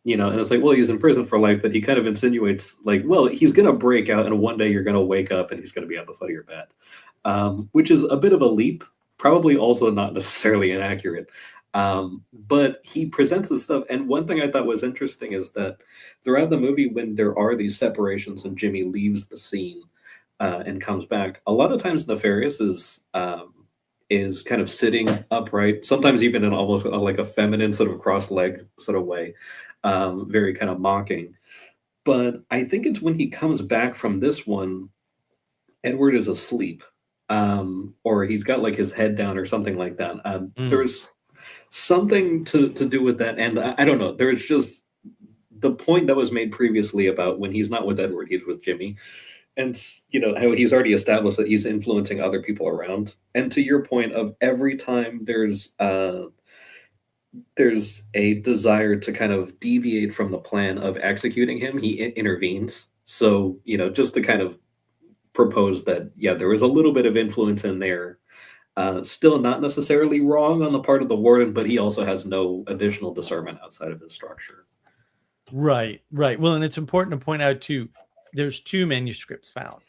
You know, and it's like, well, he's in prison for life, but he kind of insinuates like, well, he's going to break out, and one day you're going to wake up and he's going to be at the foot of your bed, which is a bit of a leap, probably also not necessarily inaccurate. But he presents this stuff, and one thing I thought was interesting is that throughout the movie, when there are these separations and Jimmy leaves the scene and comes back, a lot of times Nefarious is kind of sitting upright, sometimes even in almost like a feminine sort of cross leg sort of way, very kind of mocking. But I think it's when he comes back from this one, Edward is asleep, or he's got like his head down or something like that. There's something to do with that, and I don't know. There's just the point that was made previously about when he's not with Edward, he's with Jimmy. And, you know, how he's already established that he's influencing other people around. And to your point of every time there's a desire to kind of deviate from the plan of executing him, he intervenes. So, you know, just to kind of propose that, yeah, there was a little bit of influence in there. Still not necessarily wrong on the part of the warden, but he also has no additional discernment outside of his structure. Right. Well, and it's important to point out too, there's two manuscripts found.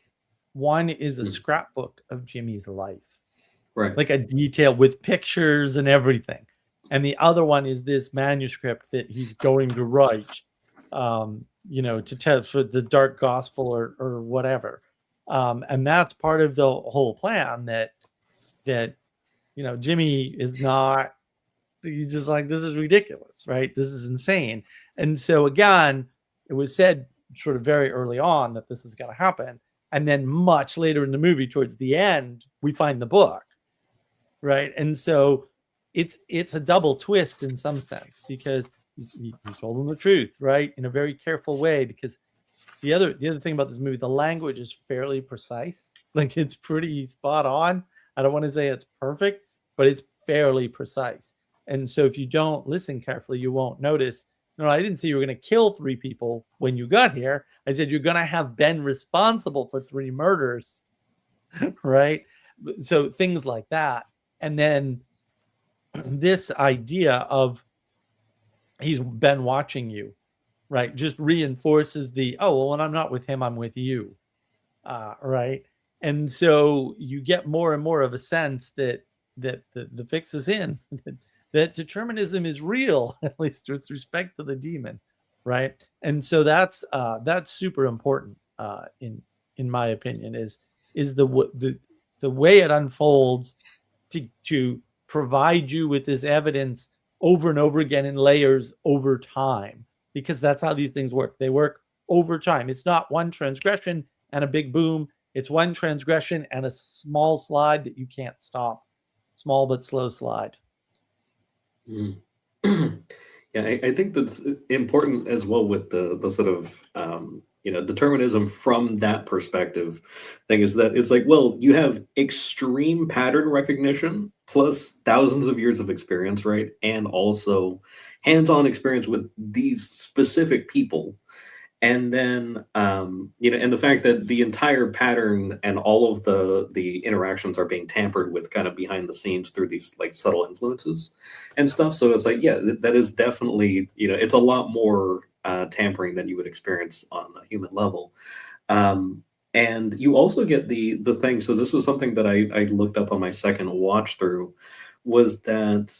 One is a scrapbook of Jimmy's life, right? Like a detail with pictures and everything. And the other one is this manuscript that he's going to write, you know, to tell for the dark gospel or whatever. And that's part of the whole plan that, you know, Jimmy is not, he's just like, this is ridiculous, right? This is insane. And so again, it was said sort of very early on that this is going to happen. And then much later in the movie, towards the end, we find the book, right? And so it's a double twist in some sense, because he told them the truth, right, in a very careful way, because the other thing about this movie, the language is fairly precise. Like, it's pretty spot on. I don't want to say it's perfect, but it's fairly precise. And so if you don't listen carefully, you won't notice. No, I didn't say you were going to kill 3 people when you got here. I said you're going to have been responsible for 3 murders, right? So things like that. And then this idea of he's been watching you, right, just reinforces the, oh, well, when I'm not with him, I'm with you, right? And so you get more and more of a sense that the fix is in, that determinism is real, at least with respect to the demon, right? And so that's super important, in my opinion, is the way it unfolds to provide you with this evidence over and over again in layers over time, because that's how these things work. They work over time. It's not one transgression and a big boom. It's one transgression and a small slide that you can't stop. Small but slow slide. Mm. Yeah, I think that's important as well with the sort of determinism from that perspective thing, is that it's like, well, you have extreme pattern recognition plus thousands of years of experience, right? And also hands-on experience with these specific people. And then and the fact that the entire pattern and all of the interactions are being tampered with kind of behind the scenes through these like subtle influences and stuff. So it's like, yeah, that is definitely, it's a lot more tampering than you would experience on a human level. And you also get the thing. So this was something that I looked up on my second watch through, was that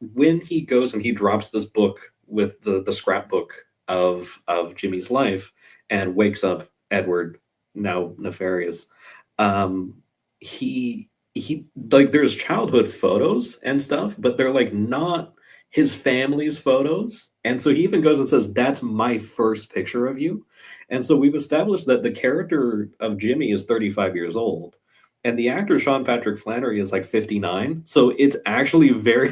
when he goes and he drops this book with the scrapbook of Jimmy's life and wakes up Edward, now Nefarious, he like, there's childhood photos and stuff, but they're like not his family's photos. And so he even goes and says, that's my first picture of you. And so we've established that the character of Jimmy is 35 years old. And the actor Sean Patrick Flannery is like 59. So it's actually very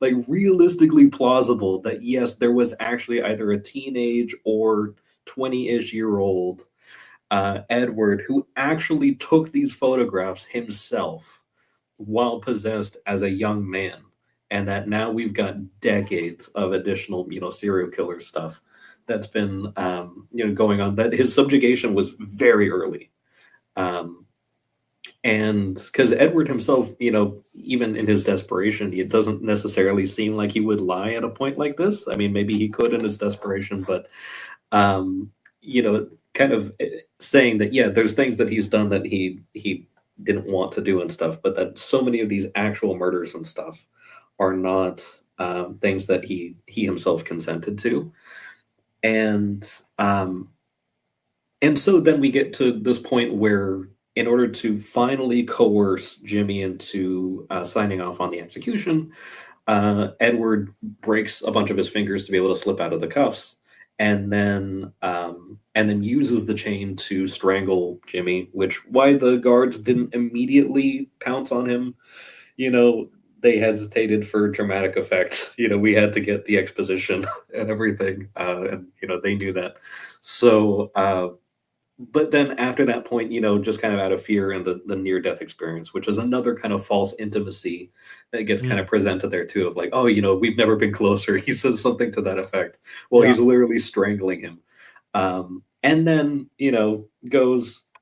like realistically plausible that yes, there was actually either a teenage or 20-ish year old Edward who actually took these photographs himself while possessed as a young man. And that now we've got decades of additional, serial killer stuff that's been, going on. That his subjugation was very early. And because Edward himself, even in his desperation, it doesn't necessarily seem like he would lie at a point like this. I mean, maybe he could in his desperation, but, kind of saying that, yeah, there's things that he's done that he didn't want to do and stuff, but that so many of these actual murders and stuff are not things that he himself consented to. And so then we get to this point where, in order to finally coerce Jimmy into signing off on the execution, Edward breaks a bunch of his fingers to be able to slip out of the cuffs, and then uses the chain to strangle Jimmy. Which, why the guards didn't immediately pounce on him, they hesitated for dramatic effect. We had to get the exposition and everything, and they knew that. So. But then after that point, just kind of out of fear and the near-death experience, which is another kind of false intimacy that gets kind of presented there too, of like, oh, we've never been closer. He says something to that effect. Well, he's literally strangling him. And then,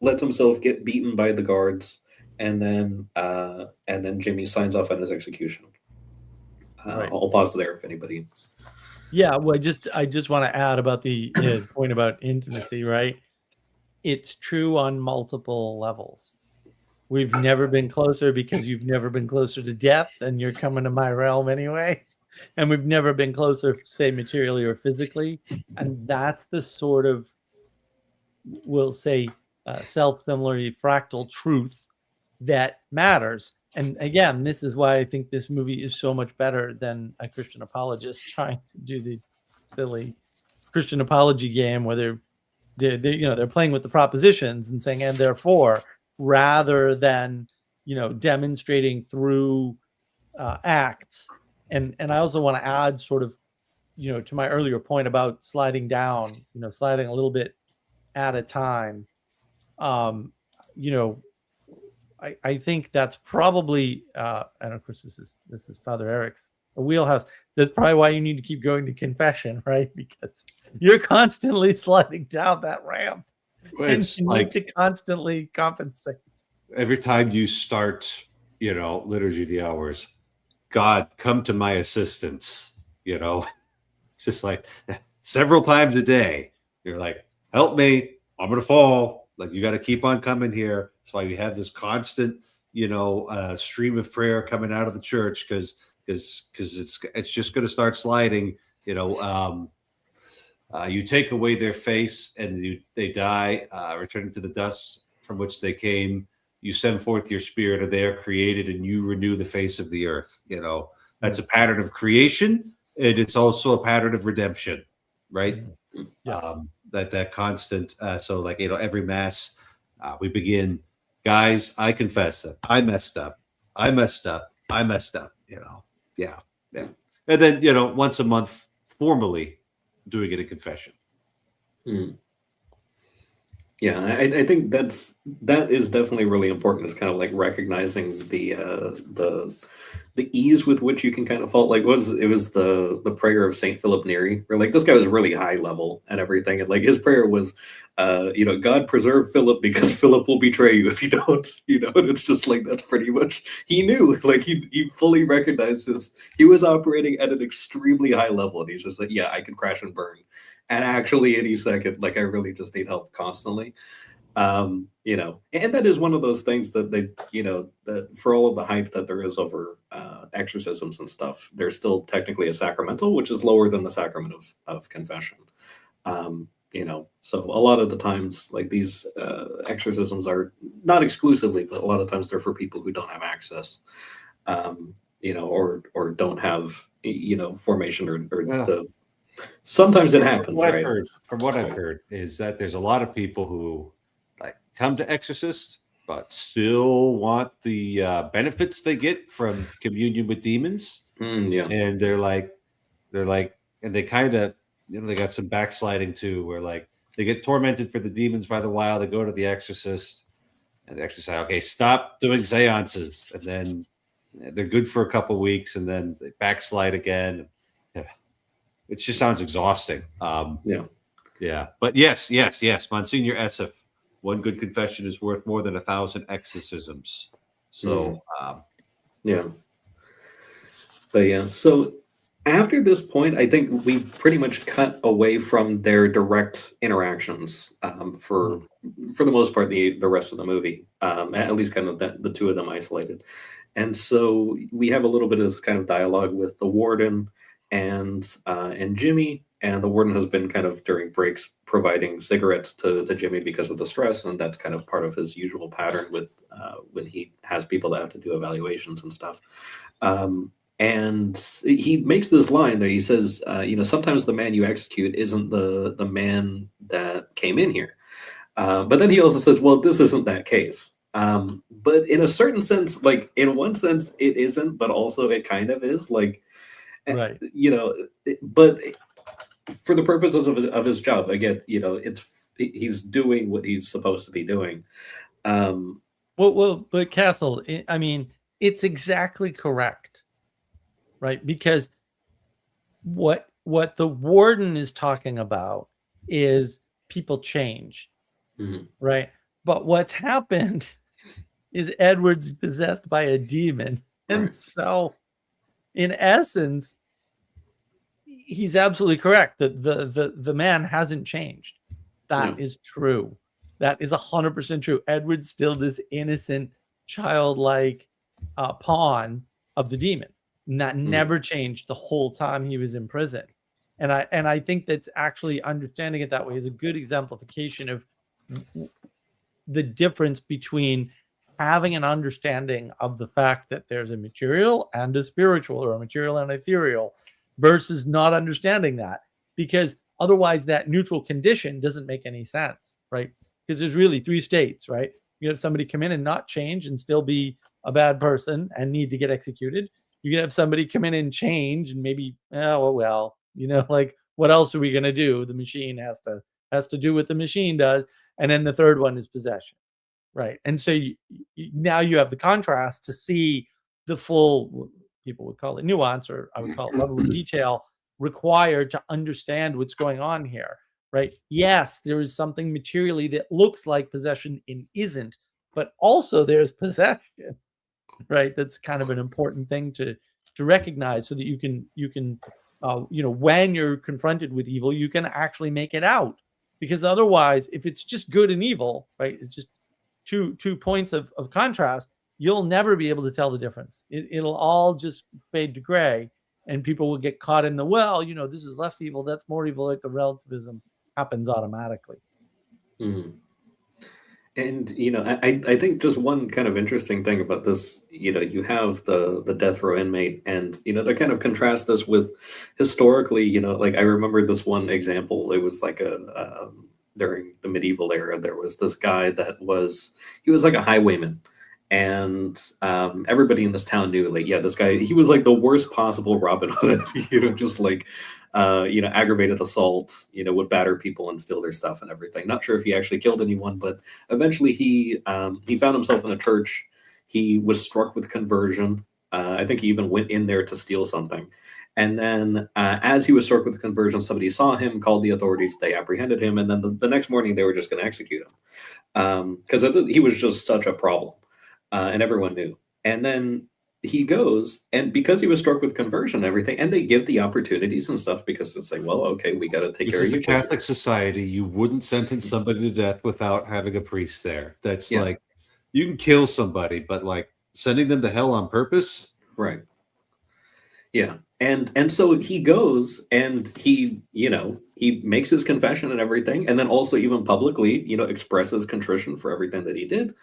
lets himself get beaten by the guards. And then Jimmy signs off on his execution. Right. I'll pause there if anybody. Yeah, well, I just want to add about the point about intimacy, right? It's true on multiple levels. We've never been closer because you've never been closer to death, and you're coming to my realm anyway. And we've never been closer, say, materially or physically. And that's the sort of, we'll say, self-similarity, fractal truth that matters. And again, this is why I think this movie is so much better than a Christian apologist trying to do the silly Christian apology game where they're playing with the propositions and saying, and therefore, rather than, demonstrating through acts. And I also want to add sort of to my earlier point about sliding down, sliding a little bit at a time, you know, I think that's probably, and of course this is Father Eric's wheelhouse. That's probably why you need to keep going to confession, right? Because you're constantly sliding down that ramp, and It's you like need to constantly compensate. every time you start, liturgy of the hours, God, come to my assistance. It's just like several times a day. You're like, help me, I'm gonna fall. Like you got to keep on coming here. That's why we have this constant, stream of prayer coming out of the church because it's just going to start sliding. You take away their face and they die, returning to the dust from which they came. You send forth your spirit, and they are created, and you renew the face of the earth. That's a pattern of creation, and it's also a pattern of redemption, right? Yeah. That constant. So, like every mass, we begin, guys. I confess that I messed up. I messed up. I messed up. Yeah. And then once a month, formally doing it in confession. Yeah, I think that is definitely really important. Is kind of like recognizing the ease with which you can kind of fall. Like it was the prayer of Saint Philip Neri, where like this guy was really high level and everything, and like his prayer was, God preserve Philip because Philip will betray you if you don't. And it's just like that's pretty much he knew. Like he fully recognized he was operating at an extremely high level, and he's just like, yeah, I can crash and burn. And actually, any second, like I really just need help constantly. And that is one of those things that that for all of the hype that there is over exorcisms and stuff, there's still technically a sacramental, which is lower than the sacrament of confession. So a lot of the times, like these exorcisms are not exclusively, but a lot of times they're for people who don't have access, or don't have, formation or the. Sometimes it happens, right? From what I've heard is that there's a lot of people who like come to exorcists, but still want the benefits they get from communion with demons. Yeah. And they're like, and they kind of, they got some backsliding too, where like they get tormented for the demons by the while. They go to the exorcist, and the exorcist says, "Okay, stop doing seances," and then they're good for a couple of weeks, and then they backslide again. It just sounds exhausting. Yeah. But yes. Monsignor Esif, one good confession is worth more than 1,000 exorcisms. So, yeah. But yeah, so after this point, I think we pretty much cut away from their direct interactions for the most part, the rest of the movie, at least kind of the two of them isolated. And so we have a little bit of kind of dialogue with the warden and Jimmy, and the warden has been kind of during breaks providing cigarettes to Jimmy because of the stress, and that's kind of part of his usual pattern with when he has people that have to do evaluations and stuff. And he makes this line there. He says, sometimes the man you execute isn't the man that came in here. But then he also says, well, this isn't that case. But in a certain sense, like in one sense it isn't, but also it kind of is, like, Right. But for the purposes of his job, again, he's doing what he's supposed to be doing. But Castle, I mean, it's exactly correct, right? Because what the warden is talking about is people change, right? But what's happened is Edward's possessed by a demon, and so in essence, he's absolutely correct that the man hasn't changed. That is true. That is 100% true. Edward's still this innocent, childlike pawn of the demon. And that never changed the whole time he was in prison. And I think that's actually understanding it that way is a good exemplification of the difference between having an understanding of the fact that there's a material and a spiritual, or a material and ethereal, versus not understanding that, because otherwise that neutral condition doesn't make any sense, right? Because there's really three states, right? You have somebody come in and not change and still be a bad person and need to get executed. You can have somebody come in and change and maybe, well, Like, what else are we going to do? The machine has to do what the machine does. And then the third one is possession, right? And so now you have the contrast to see the full, people would call it nuance, or I would call it level of detail required to understand what's going on here, right? Yes, there is something materially that looks like possession and isn't, but also there's possession, right? That's kind of an important thing to recognize, so that you can when you're confronted with evil, you can actually make it out. Because otherwise, if it's just good and evil, right, it's just two points of contrast, you'll never be able to tell the difference. It'll all just fade to gray, and people will get caught in the, this is less evil, that's more evil, like the relativism happens automatically. Mm. And I think just one kind of interesting thing about this, you have the death row inmate, and to kind of contrast this with historically, like I remember this one example. It was like during the medieval era, there was this guy he was like a highwayman, and everybody in this town knew, like, yeah, this guy, he was like the worst possible Robin Hood, just like aggravated assault, would batter people and steal their stuff and everything. Not sure if he actually killed anyone, but eventually he found himself in a church. He was struck with conversion. I think he even went in there to steal something. And then as he was struck with conversion, somebody saw him, called the authorities, they apprehended him, and then the next morning they were just going to execute him. Because he was just such a problem, and everyone knew. And then he goes, and because he was struck with conversion and everything, and they give the opportunities and stuff, because it's like, well, okay, we got to take care of you. This is a Catholic society. You wouldn't sentence somebody to death without having a priest there. That's like, you can kill somebody, but like sending them to hell on purpose? Right. Yeah. And so he goes, and he makes his confession and everything, and then also even publicly, expresses contrition for everything that he did.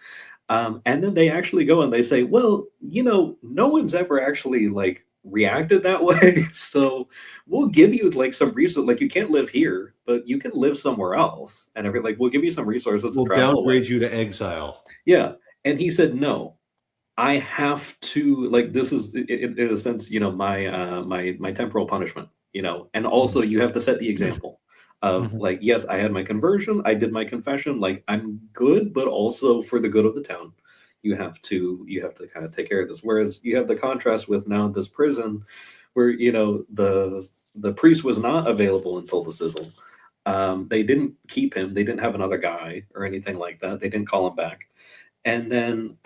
And then they actually go and they say, well, no one's ever actually like reacted that way. So we'll give you like some resource. Like, you can't live here, but you can live somewhere else. And we'll give you some resources. We'll downgrade you to exile. Yeah. And he said, no, I have to, like, this is in a sense, my temporal punishment, and also you have to set the example of like, yes, I had my conversion, I did my confession, like, I'm good, but also for the good of the town, you have to kind of take care of this. Whereas you have the contrast with now this prison where, the priest was not available until the sizzle. They didn't keep him. They didn't have another guy or anything like that. They didn't call him back. And then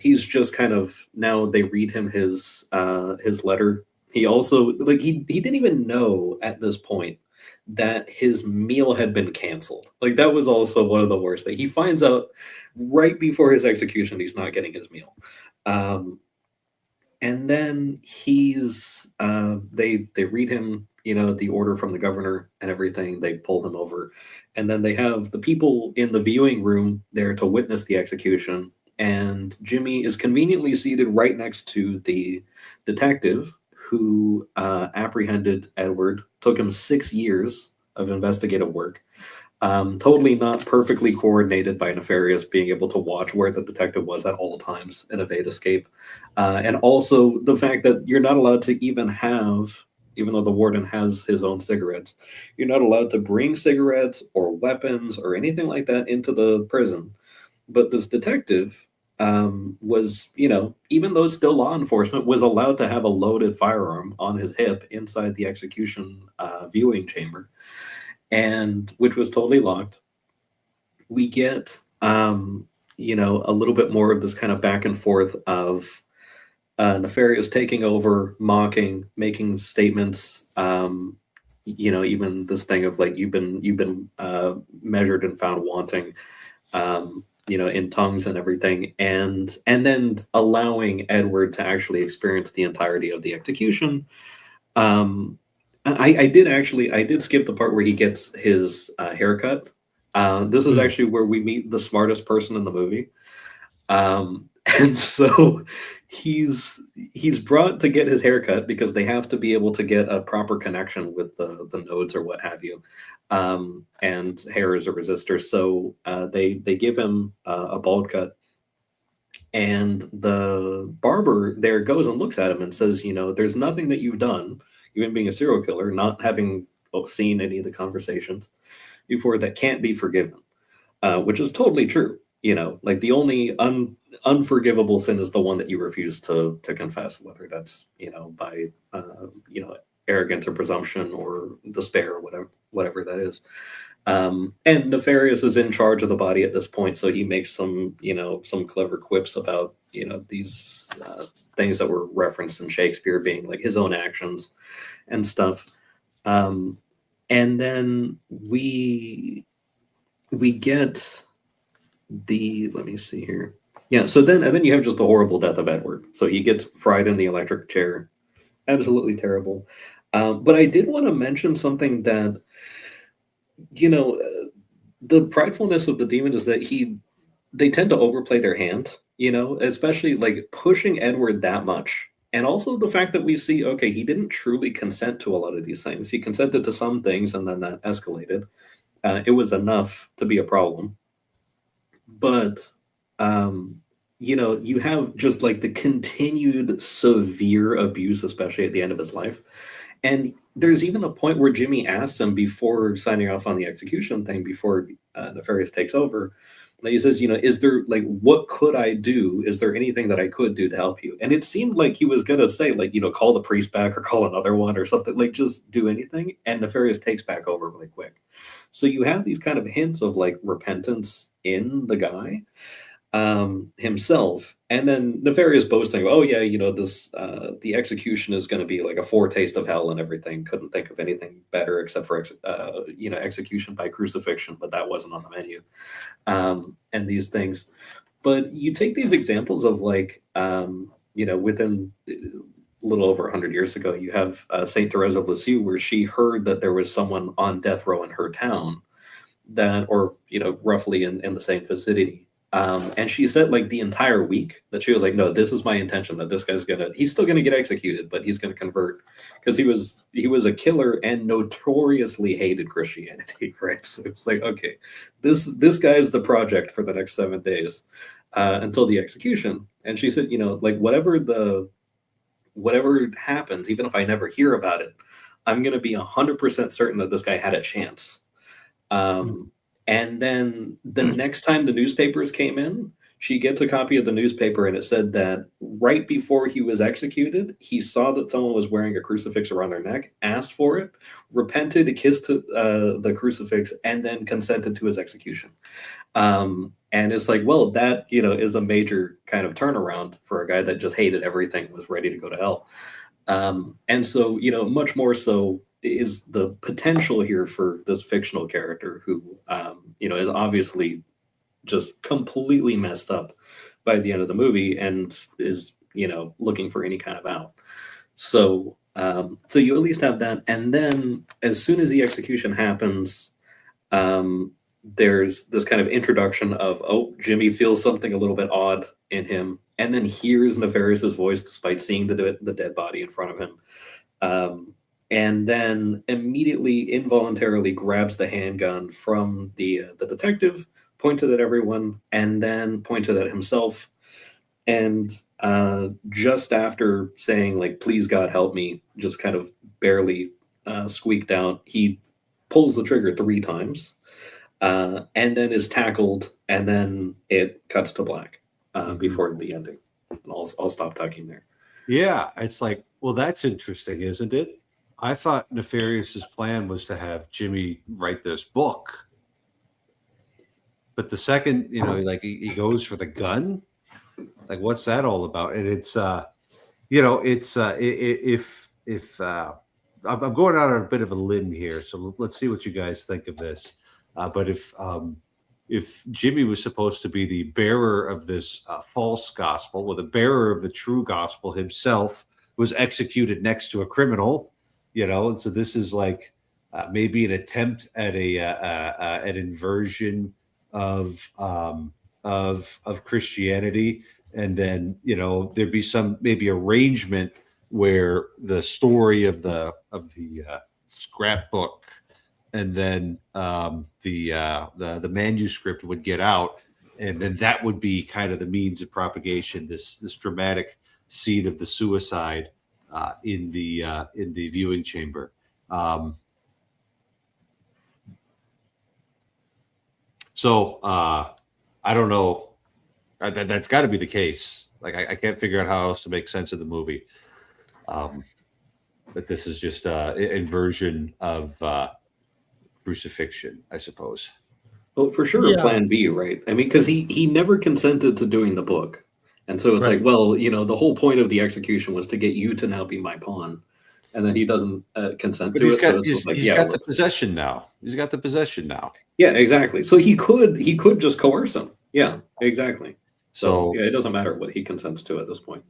he's just kind of, now they read him his letter. He also, like, he didn't even know at this point that his meal had been canceled. Like, that was also one of the worst things. He finds out right before his execution he's not getting his meal. And then they read him, the order from the governor and everything. They pull him over, and then they have the people in the viewing room there to witness the execution. And Jimmy is conveniently seated right next to the detective who apprehended Edward. Took him 6 years of investigative work. Totally not perfectly coordinated by Nefarious being able to watch where the detective was at all times and evade escape. And also the fact that you're not allowed to even have, even though the warden has his own cigarettes, you're not allowed to bring cigarettes or weapons or anything like that into the prison. But this detective was, even though still law enforcement, was allowed to have a loaded firearm on his hip inside the execution viewing chamber, and which was totally locked. We get, a little bit more of this kind of back and forth of Nefarious taking over, mocking, making statements. Even this thing of like, you've been measured and found wanting, in tongues and everything, and then allowing Edward to actually experience the entirety of the execution. I did skip the part where he gets his haircut. This is actually where we meet the smartest person in the movie. And so he's brought to get his haircut because they have to be able to get a proper connection with the nodes or what have you. And hair is a resistor. So they give him a bald cut. And the barber there goes and looks at him and says, there's nothing that you've done. even being a serial killer, not having seen any of the conversations before, that can't be forgiven, which is totally true. You know, like the only unforgivable sin is the one that you refuse to confess, whether that's, you know, by arrogance or presumption or despair or whatever that is. And Nefarious is in charge of the body at this point, so he makes some clever quips about, you know, these things that were referenced in Shakespeare being like his own actions and stuff. And then we get let me see here. Yeah, so then you have just the horrible death of Edward. So he gets fried in the electric chair. Absolutely terrible. But I did want to mention something that, you know, the pridefulness of the demon is that they tend to overplay their hand, you know, especially like pushing Edward that much. And also the fact that we see, okay, he didn't truly consent to a lot of these things. He consented to some things and then that escalated. It was enough to be a problem. But, you know, you have just like the continued severe abuse, especially at the end of his life. And there's even a point where Jimmy asks him before signing off on the execution thing, before Nefarious takes over, he says, you know, is there, like, what could I do? Is there anything that I could do to help you? And it seemed like he was going to say, like, you know, call the priest back or call another one or something, like just do anything. And Nefarious takes back over really quick. So you have these kind of hints of like repentance in the guy himself, and then Nefarious boasting, oh yeah, you know, this the execution is going to be like a foretaste of hell and everything. Couldn't think of anything better except for execution by crucifixion, but that wasn't on the menu. And these things, but you take these examples of like you know, within a little over 100 years ago, you have Saint Therese of Lisieux, where she heard that there was someone on death row in her town, that, or you know, roughly in the same vicinity. And she said like the entire week that she was like, no, this is my intention, that this guy's he's still gonna get executed, but he's gonna convert, because he was a killer and notoriously hated Christianity, right? So it's like, okay, this guy's the project for the next 7 days until the execution. And she said, you know, like whatever happens, even if I never hear about it, I'm gonna be 100% certain that this guy had a chance. And then the next time the newspapers came in, she gets a copy of the newspaper, and it said that right before he was executed, he saw that someone was wearing a crucifix around their neck, asked for it, repented, kissed the crucifix, and then consented to his execution. And it's like, well, that, you know, is a major kind of turnaround for a guy that just hated everything, was ready to go to hell. And so, you know, much more so is the potential here for this fictional character who, you know, is obviously just completely messed up by the end of the movie and is, you know, looking for any kind of out. So, so you at least have that. And then as soon as the execution happens, there's this kind of introduction of, oh, Jimmy feels something a little bit odd in him, and then hears Nefarious's voice despite seeing the dead body in front of him. And then immediately, involuntarily grabs the handgun from the detective, points it at everyone, and then points it at himself. And just after saying, like, please God help me, just kind of barely squeaked out, he pulls the trigger 3 times, and then is tackled, and then it cuts to black before the ending. And I'll stop talking there. Yeah, it's like, well, that's interesting, isn't it? I thought Nefarious's plan was to have Jimmy write this book. But the second, you know, like he goes for the gun, like what's that all about? And it's, you know, it's if I'm going out on a bit of a limb here, so let's see what you guys think of this. But if Jimmy was supposed to be the bearer of this false gospel, well, the bearer of the true gospel himself was executed next to a criminal, you know, and so this is like maybe an attempt at an inversion of Christianity, and then, you know, there'd be some maybe arrangement where the story of the scrapbook and then the manuscript would get out, and then that would be kind of the means of propagation, this dramatic seed of the suicide, in the viewing chamber. So I don't know. That's got to be the case. Like I can't figure out how else to make sense of the movie. But this is just an inversion of crucifixion, I suppose. Well, for sure, Yeah. a plan B, right? I mean, because he never consented to doing the book. And so it's Right. like, well, the whole point of the execution was to get you to now be my pawn. And then he doesn't consent But to he's it. got So it's like, he's yeah, got the let's- possession now. He's got the possession now. yeah, exactly. So he could just coerce him. Yeah, exactly. So So yeah, it doesn't matter what he consents to at this point.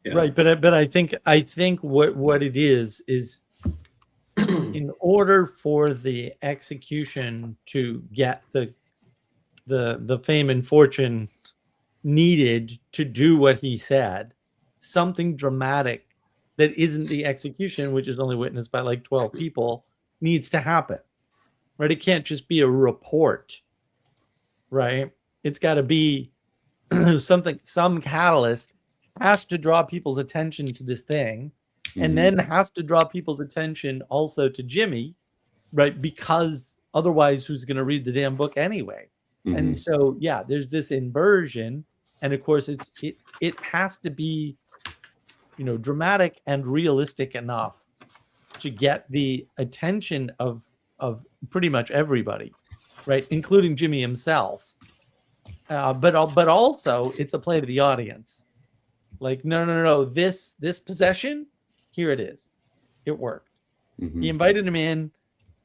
Yeah. Right, but I think what it is in order for the execution to get the fame and fortune needed to do what he said, something dramatic that isn't the execution, which is only witnessed by like 12 people, needs to happen. Right? It can't just be a report. Right? It's got to be some catalyst has to draw people's attention to this thing, and then has to draw people's attention also to Jimmy, right? Because otherwise, who's going to read the damn book anyway? And so, yeah, there's this inversion, and of course, it has to be, dramatic and realistic enough to get the attention of pretty much everybody, right, including Jimmy himself. But also, it's a play to the audience. Like, no, this possession, here it is. It worked. He invited him in,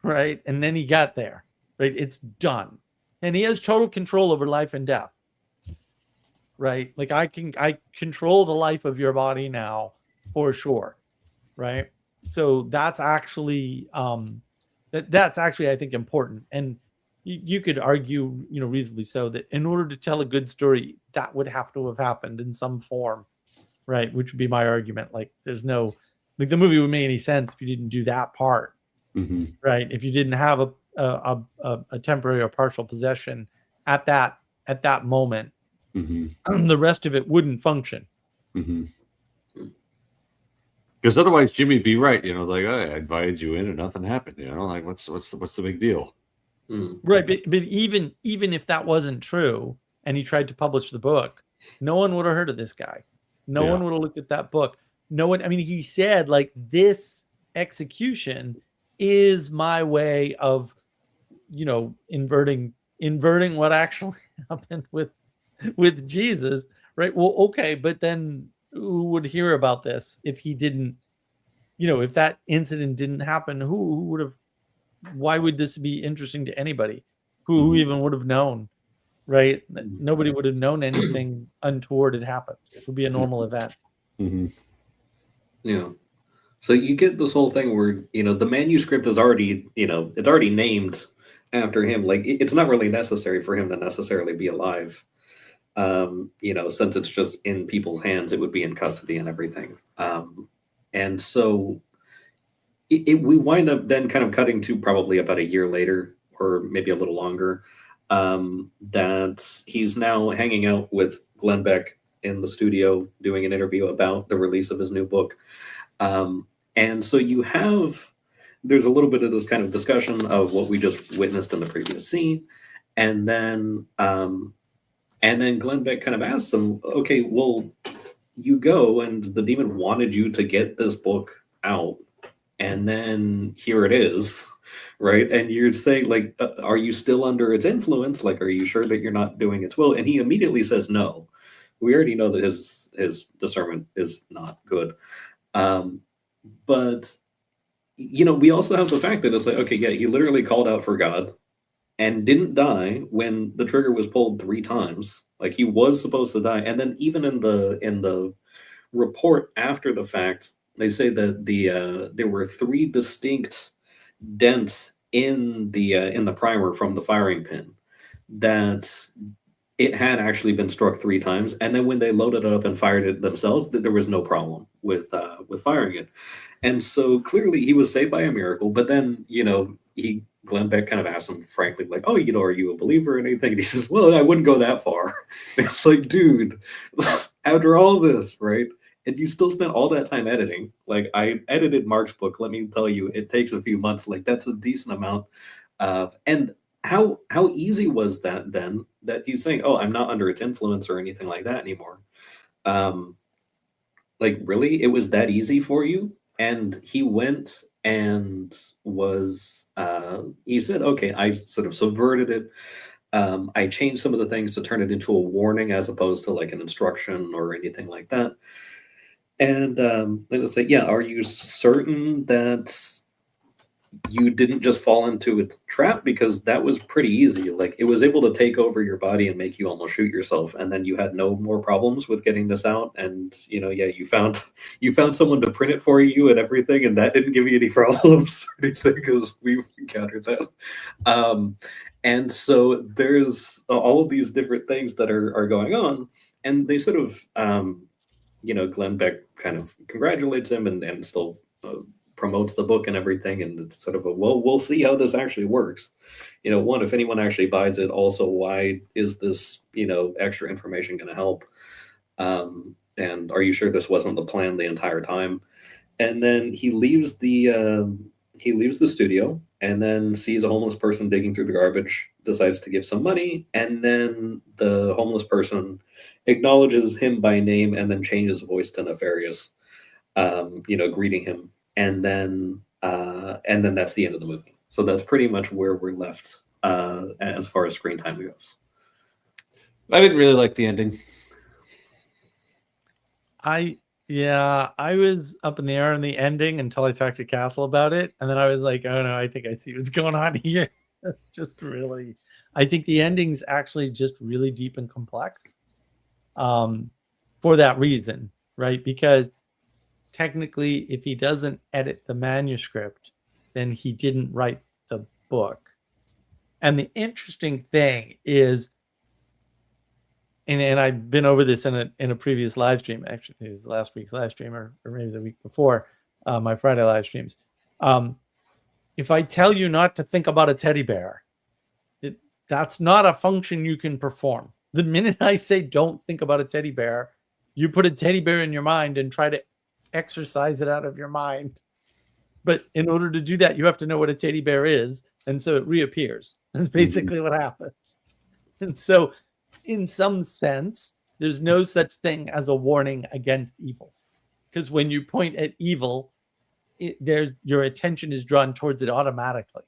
right? And then he got there, right? It's done. And he has total control over life and death, right? Like I control the life of your body now for sure, right? So that's actually, that's actually, I think, important. And you could argue, reasonably so, that in order to tell a good story, that would have to have happened in some form, right? Which would be my argument. Like, there's no, like, the movie would make any sense if you didn't do that part, right? If you didn't have a temporary or partial possession at that moment, the rest of it wouldn't function. Because otherwise, Jimmy'd be right. Like, oh, I invited you in and nothing happened. Like what's the big deal? Right, but even if that wasn't true, and he tried to publish the book, no one would have heard of this guy. No one would have looked at that book. No one. I mean, he said, like, this execution is my way of, inverting what actually happened with Jesus, right? Well, okay, but then who would hear about this if he didn't? If that incident didn't happen, who would have? Why would this be interesting to anybody? Who even would have known, right? Nobody would have known anything untoward had happened. It would be a normal event. Yeah. So you get this whole thing where, the manuscript is already, it's already named after him. Like, it's not really necessary for him to necessarily be alive. Since it's just in people's hands, it would be in custody and everything. And so we wind up then kind of cutting to probably about a year later, or maybe a little longer, that he's now hanging out with Glenn Beck in the studio doing an interview about the release of his new book. And so there's a little bit of this kind of discussion of what we just witnessed in the previous scene. And then Glenn Beck kind of asks him, okay, well, you go and the demon wanted you to get this book out. And then here it is, right? And you'd say, like, are you still under its influence? Like, are you sure that you're not doing its will? And he immediately says no. We already know that his discernment is not good. But, we also have the fact that it's like, okay, yeah, he literally called out for God and didn't die when the trigger was pulled 3 times. Like, he was supposed to die. And then even in the report after the fact, they say that there were 3 distinct dents in the primer from the firing pin, that it had actually been struck 3 times, and then when they loaded it up and fired it themselves, there was no problem with firing it. And so clearly he was saved by a miracle. But then Glenn Beck kind of asked him frankly, like, oh, are you a believer in anything? And he says, well, I wouldn't go that far. It's like, dude, after all this, right? and you still spent all that time editing. Like, I edited Mark's book. Let me tell you, it takes a few months. Like, that's a decent amount of, and how easy was that then, that he's saying, oh, I'm not under its influence or anything like that anymore? Like, really, it was that easy for you? And he went and was, he said, okay, I sort of subverted it. I changed some of the things to turn it into a warning as opposed to like an instruction or anything like that. And it was like, yeah, are you certain that you didn't just fall into its trap? Because that was pretty easy. Like, it was able to take over your body and make you almost shoot yourself, and then you had no more problems with getting this out. And yeah, you found someone to print it for you and everything, and that didn't give you any problems or anything, because we've encountered that. And so there's all of these different things that are going on, and they sort of Glenn Beck kind of congratulates him and still promotes the book and everything, and it's sort of a, well, we'll see how this actually works. One, if anyone actually buys it, also, why is this extra information going to help? And are you sure this wasn't the plan the entire time? And then he leaves the studio, and then sees a homeless person digging through the garbage, decides to give some money, and then the homeless person acknowledges him by name and then changes voice to Nefarious, greeting him. And then that's the end of the movie. So that's pretty much where we're left as far as screen time goes. I didn't really like the ending. I was up in the air on the ending until I talked to Castle about it, and then I was like, oh no, I think I see what's going on here. It's just really, I think the ending's actually just really deep and complex, for that reason, right? Because technically, if he doesn't edit the manuscript, then he didn't write the book. And the interesting thing is, and I've been over this in a previous live stream. Actually, it was last week's live stream, or maybe the week before, my Friday live streams. If I tell you not to think about a teddy bear, that's not a function you can perform. The minute I say don't think about a teddy bear, you put a teddy bear in your mind and try to exercise it out of your mind. But in order to do that, you have to know what a teddy bear is, and so it reappears. That's basically what happens. And so, in some sense, there's no such thing as a warning against evil, because when you point at evil, your attention is drawn towards it automatically.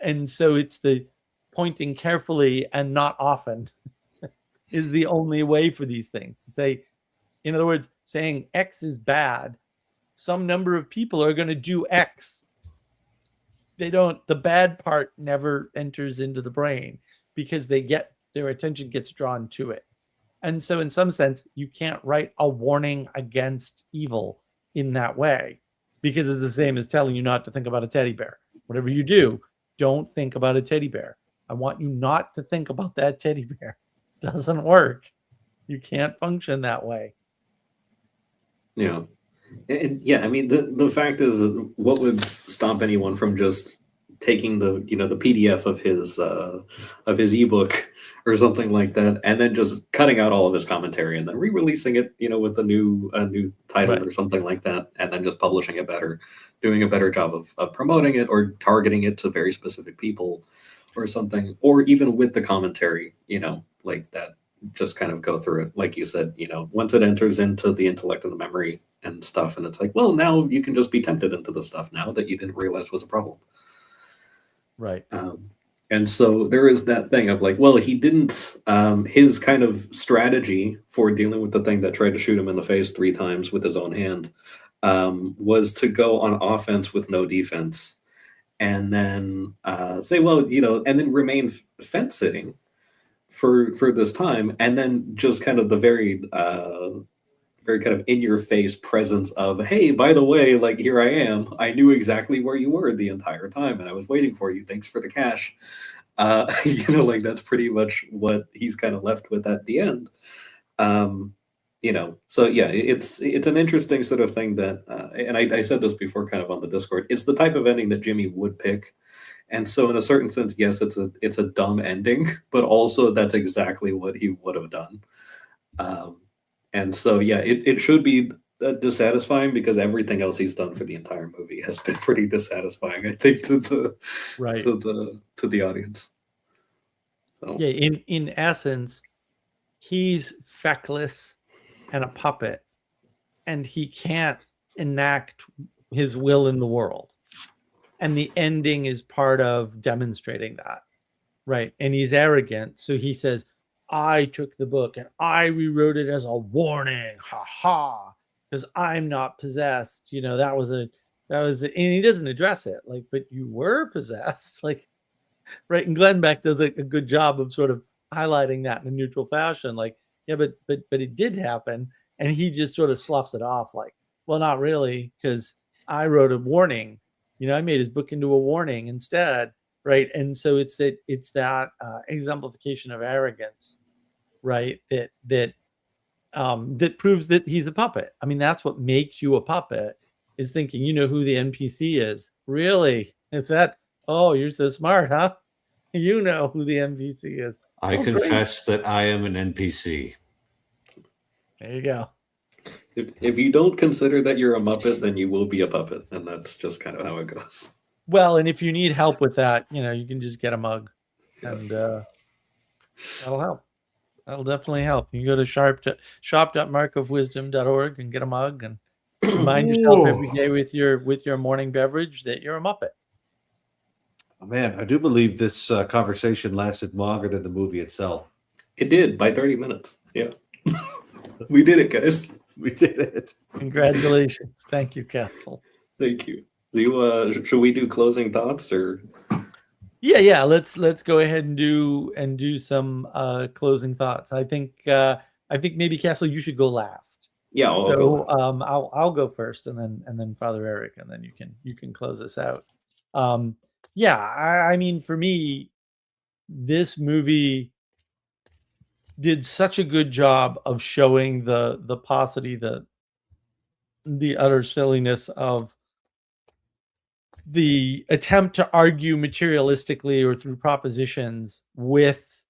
And so it's the pointing carefully and not often is the only way for these things to say. In other words, saying X is bad, some number of people are going to do X. The bad part never enters into the brain because their attention gets drawn to it. And so in some sense, you can't write a warning against evil in that way, because it's the same as telling you not to think about a teddy bear. Whatever you do, don't think about a teddy bear. I want you not to think about that teddy bear. It doesn't work. You can't function that way. Yeah. And yeah, I mean, the fact is, what would stop anyone from just taking the PDF of his ebook or something like that, and then just cutting out all of his commentary and then re-releasing it, with a new title, right, or something like that, and then just publishing it better, doing a better job of promoting it or targeting it to very specific people or something, or even with the commentary, like that, just kind of go through it, like you said, once it enters into the intellect and the memory and stuff, and it's like, well, now you can just be tempted into the stuff now that you didn't realize was a problem. Right. And so there is that thing of like, well, he didn't, his kind of strategy for dealing with the thing that tried to shoot him in the face 3 times with his own hand, was to go on offense with no defense, and then say, well, and then remain fence sitting for this time, and then just kind of the very kind of in your face presence of, hey, by the way, like, here I am. I knew exactly where you were the entire time, and I was waiting for you. Thanks for the cash. Like, that's pretty much what he's kind of left with at the end. So yeah, it's an interesting sort of thing that, and I said this before kind of on the Discord, it's the type of ending that Jimmy would pick. And so in a certain sense, yes, it's a dumb ending, but also that's exactly what he would have done. And so, yeah, it should be dissatisfying because everything else he's done for the entire movie has been pretty dissatisfying, I think, to the Right. to the audience. So Yeah, in essence, he's feckless and a puppet, and he can't enact his will in the world. And the ending is part of demonstrating that, right? And he's arrogant, so he says, I took the book and I rewrote it as a warning, ha ha, because I'm not possessed. That was and he doesn't address it, like, but you were possessed, like, right? And Glenn Beck does a good job of sort of highlighting that in a neutral fashion, like, yeah, but it did happen, and he just sort of sloughs it off, like, well, not really, because I wrote a warning. I made his book into a warning instead, right? And so it's that exemplification of arrogance, right? That proves that he's a puppet. I mean, that's what makes you a puppet, is thinking you know who the NPC is. Really? It's that, oh, you're so smart, huh? You know who the NPC is. I confess that I am an NPC. There you go. If you don't consider that you're a Muppet, then you will be a puppet, and that's just kind of how it goes. Well, and if you need help with that, you can just get a mug, and that'll help. That'll definitely help. You can go to shop.markofwisdom.org and get a mug and remind yourself every day with your morning beverage that you're a Muppet. Oh, man, I do believe this conversation lasted longer than the movie itself. It did, by 30 minutes. Yeah. We did it, guys. We did it. Congratulations. Thank you, Castle. Thank you. Should we do closing thoughts, or? Yeah. Let's go ahead and do some closing thoughts. I think maybe, Castle, you should go last. Yeah. I'll go first, and then Father Eric, and then you can close us out. I mean, for me, this movie did such a good job of showing the paucity, the utter silliness of the attempt to argue materialistically or through propositions with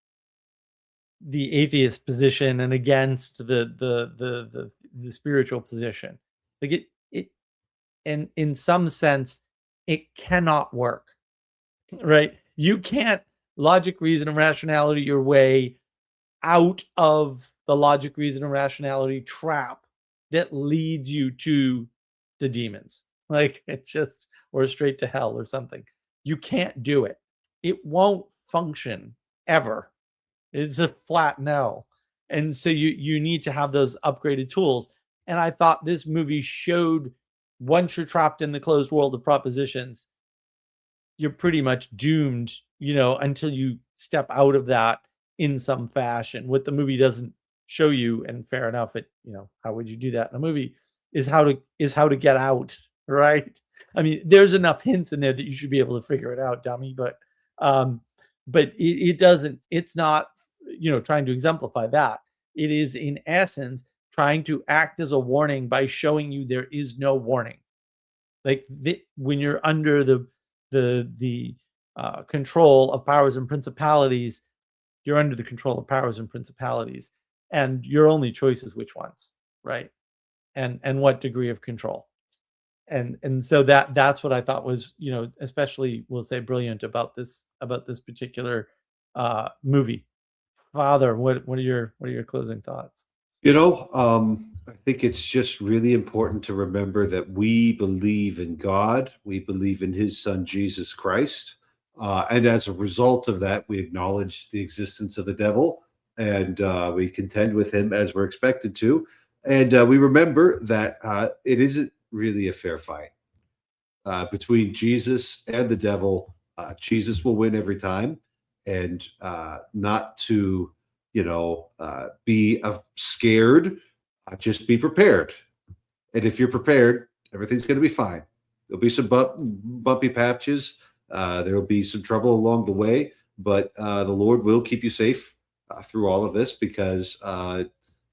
the atheist position and against the spiritual position. Like it and in some sense it cannot work, right? You can't logic, reason, and rationality your way out of the logic, reason, and rationality trap that leads you to the demons, like it just, or straight to hell or something. You can't do it. It won't function ever. It's a flat no. And so you need to have those upgraded tools. And I thought this movie showed, once you're trapped in the closed world of propositions, you're pretty much doomed, until you step out of that in some fashion. What the movie doesn't show you, and fair enough, how would you do that in a movie, is how to get out, right? I mean, there's enough hints in there that you should be able to figure it out, dummy. But it doesn't. It's not, trying to exemplify that. It is in essence trying to act as a warning by showing you there is no warning. Like when you're under the control of powers and principalities, you're under the control of powers and principalities, and your only choice is which ones, right? And what degree of control. And so that's what I thought was, especially, we'll say, brilliant about this particular movie. Father, what are your closing thoughts? I think it's just really important to remember that we believe in God, we believe in his son, Jesus Christ. And as a result of that, we acknowledge the existence of the devil, and we contend with him as we're expected to. And we remember that it isn't really a fair fight between Jesus and the devil. Jesus will win every time, and not to, be scared. Just be prepared. And if you're prepared, everything's going to be fine. There'll be some bumpy patches. There will be some trouble along the way, but the Lord will keep you safe through all of this, because,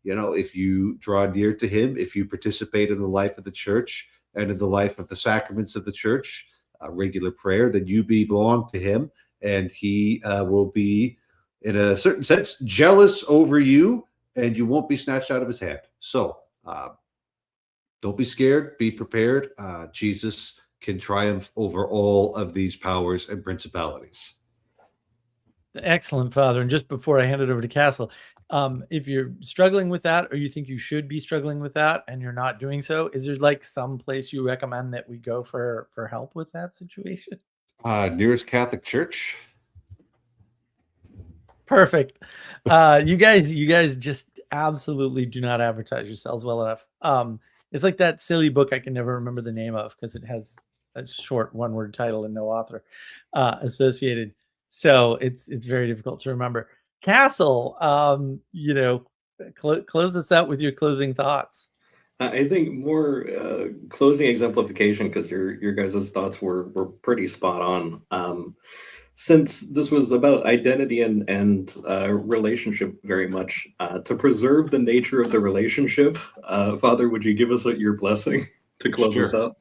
if you draw near to him, if you participate in the life of the church and in the life of the sacraments of the church, regular prayer, then you belong to him, and he will be, in a certain sense, jealous over you, and you won't be snatched out of his hand. So don't be scared. Be prepared. Jesus can triumph over all of these powers and principalities. Excellent, Father. And just before I hand it over to Castle, if you're struggling with that, or you think you should be struggling with that, and you're not doing so, is there like some place you recommend that we go for help with that situation? Nearest Catholic Church. Perfect. You guys just absolutely do not advertise yourselves well enough. It's like that silly book I can never remember the name of because it has a short one-word title and no author associated. So it's very difficult to remember. Castle, close this out with your closing thoughts. I think more closing exemplification, because your guys' thoughts were pretty spot on. Since this was about identity and relationship very much, to preserve the nature of the relationship, Father, would you give us your blessing to close us out?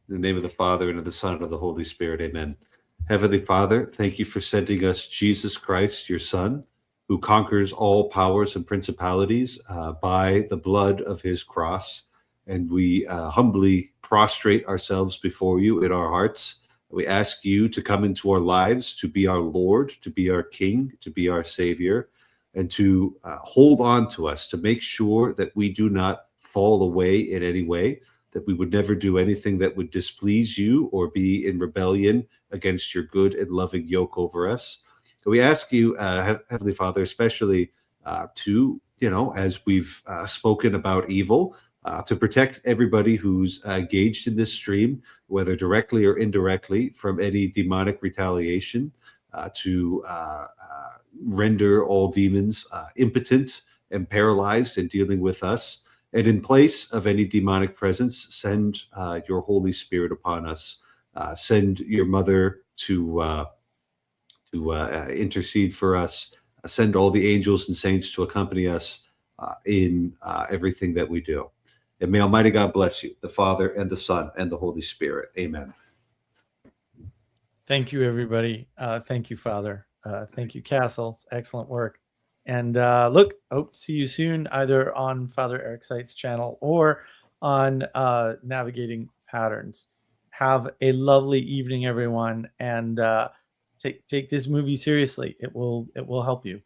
In the name of the Father, and of the Son, and of the Holy Spirit, amen. Heavenly Father, thank you for sending us Jesus Christ, your Son, who conquers all powers and principalities by the blood of his cross. And we humbly prostrate ourselves before you in our hearts. We ask you to come into our lives, to be our Lord, to be our King, to be our Savior, and to hold on to us, to make sure that we do not fall away in any way, that we would never do anything that would displease you or be in rebellion against your good and loving yoke over us. We ask you, Heavenly Father, especially to, as we've spoken about evil, to protect everybody who's engaged in this stream, whether directly or indirectly, from any demonic retaliation, to render all demons impotent and paralyzed in dealing with us. And in place of any demonic presence, send your Holy Spirit upon us. Send your mother to intercede for us. Send all the angels and saints to accompany us in everything that we do. And may Almighty God bless you, the Father and the Son and the Holy Spirit. Amen. Thank you, everybody. Thank you, Father. Thank you, Castle. Excellent work. And hope to see you soon, either on Father Eric Seitz' channel or on Navigating Patterns. Have a lovely evening, everyone, and take this movie seriously. It will help you.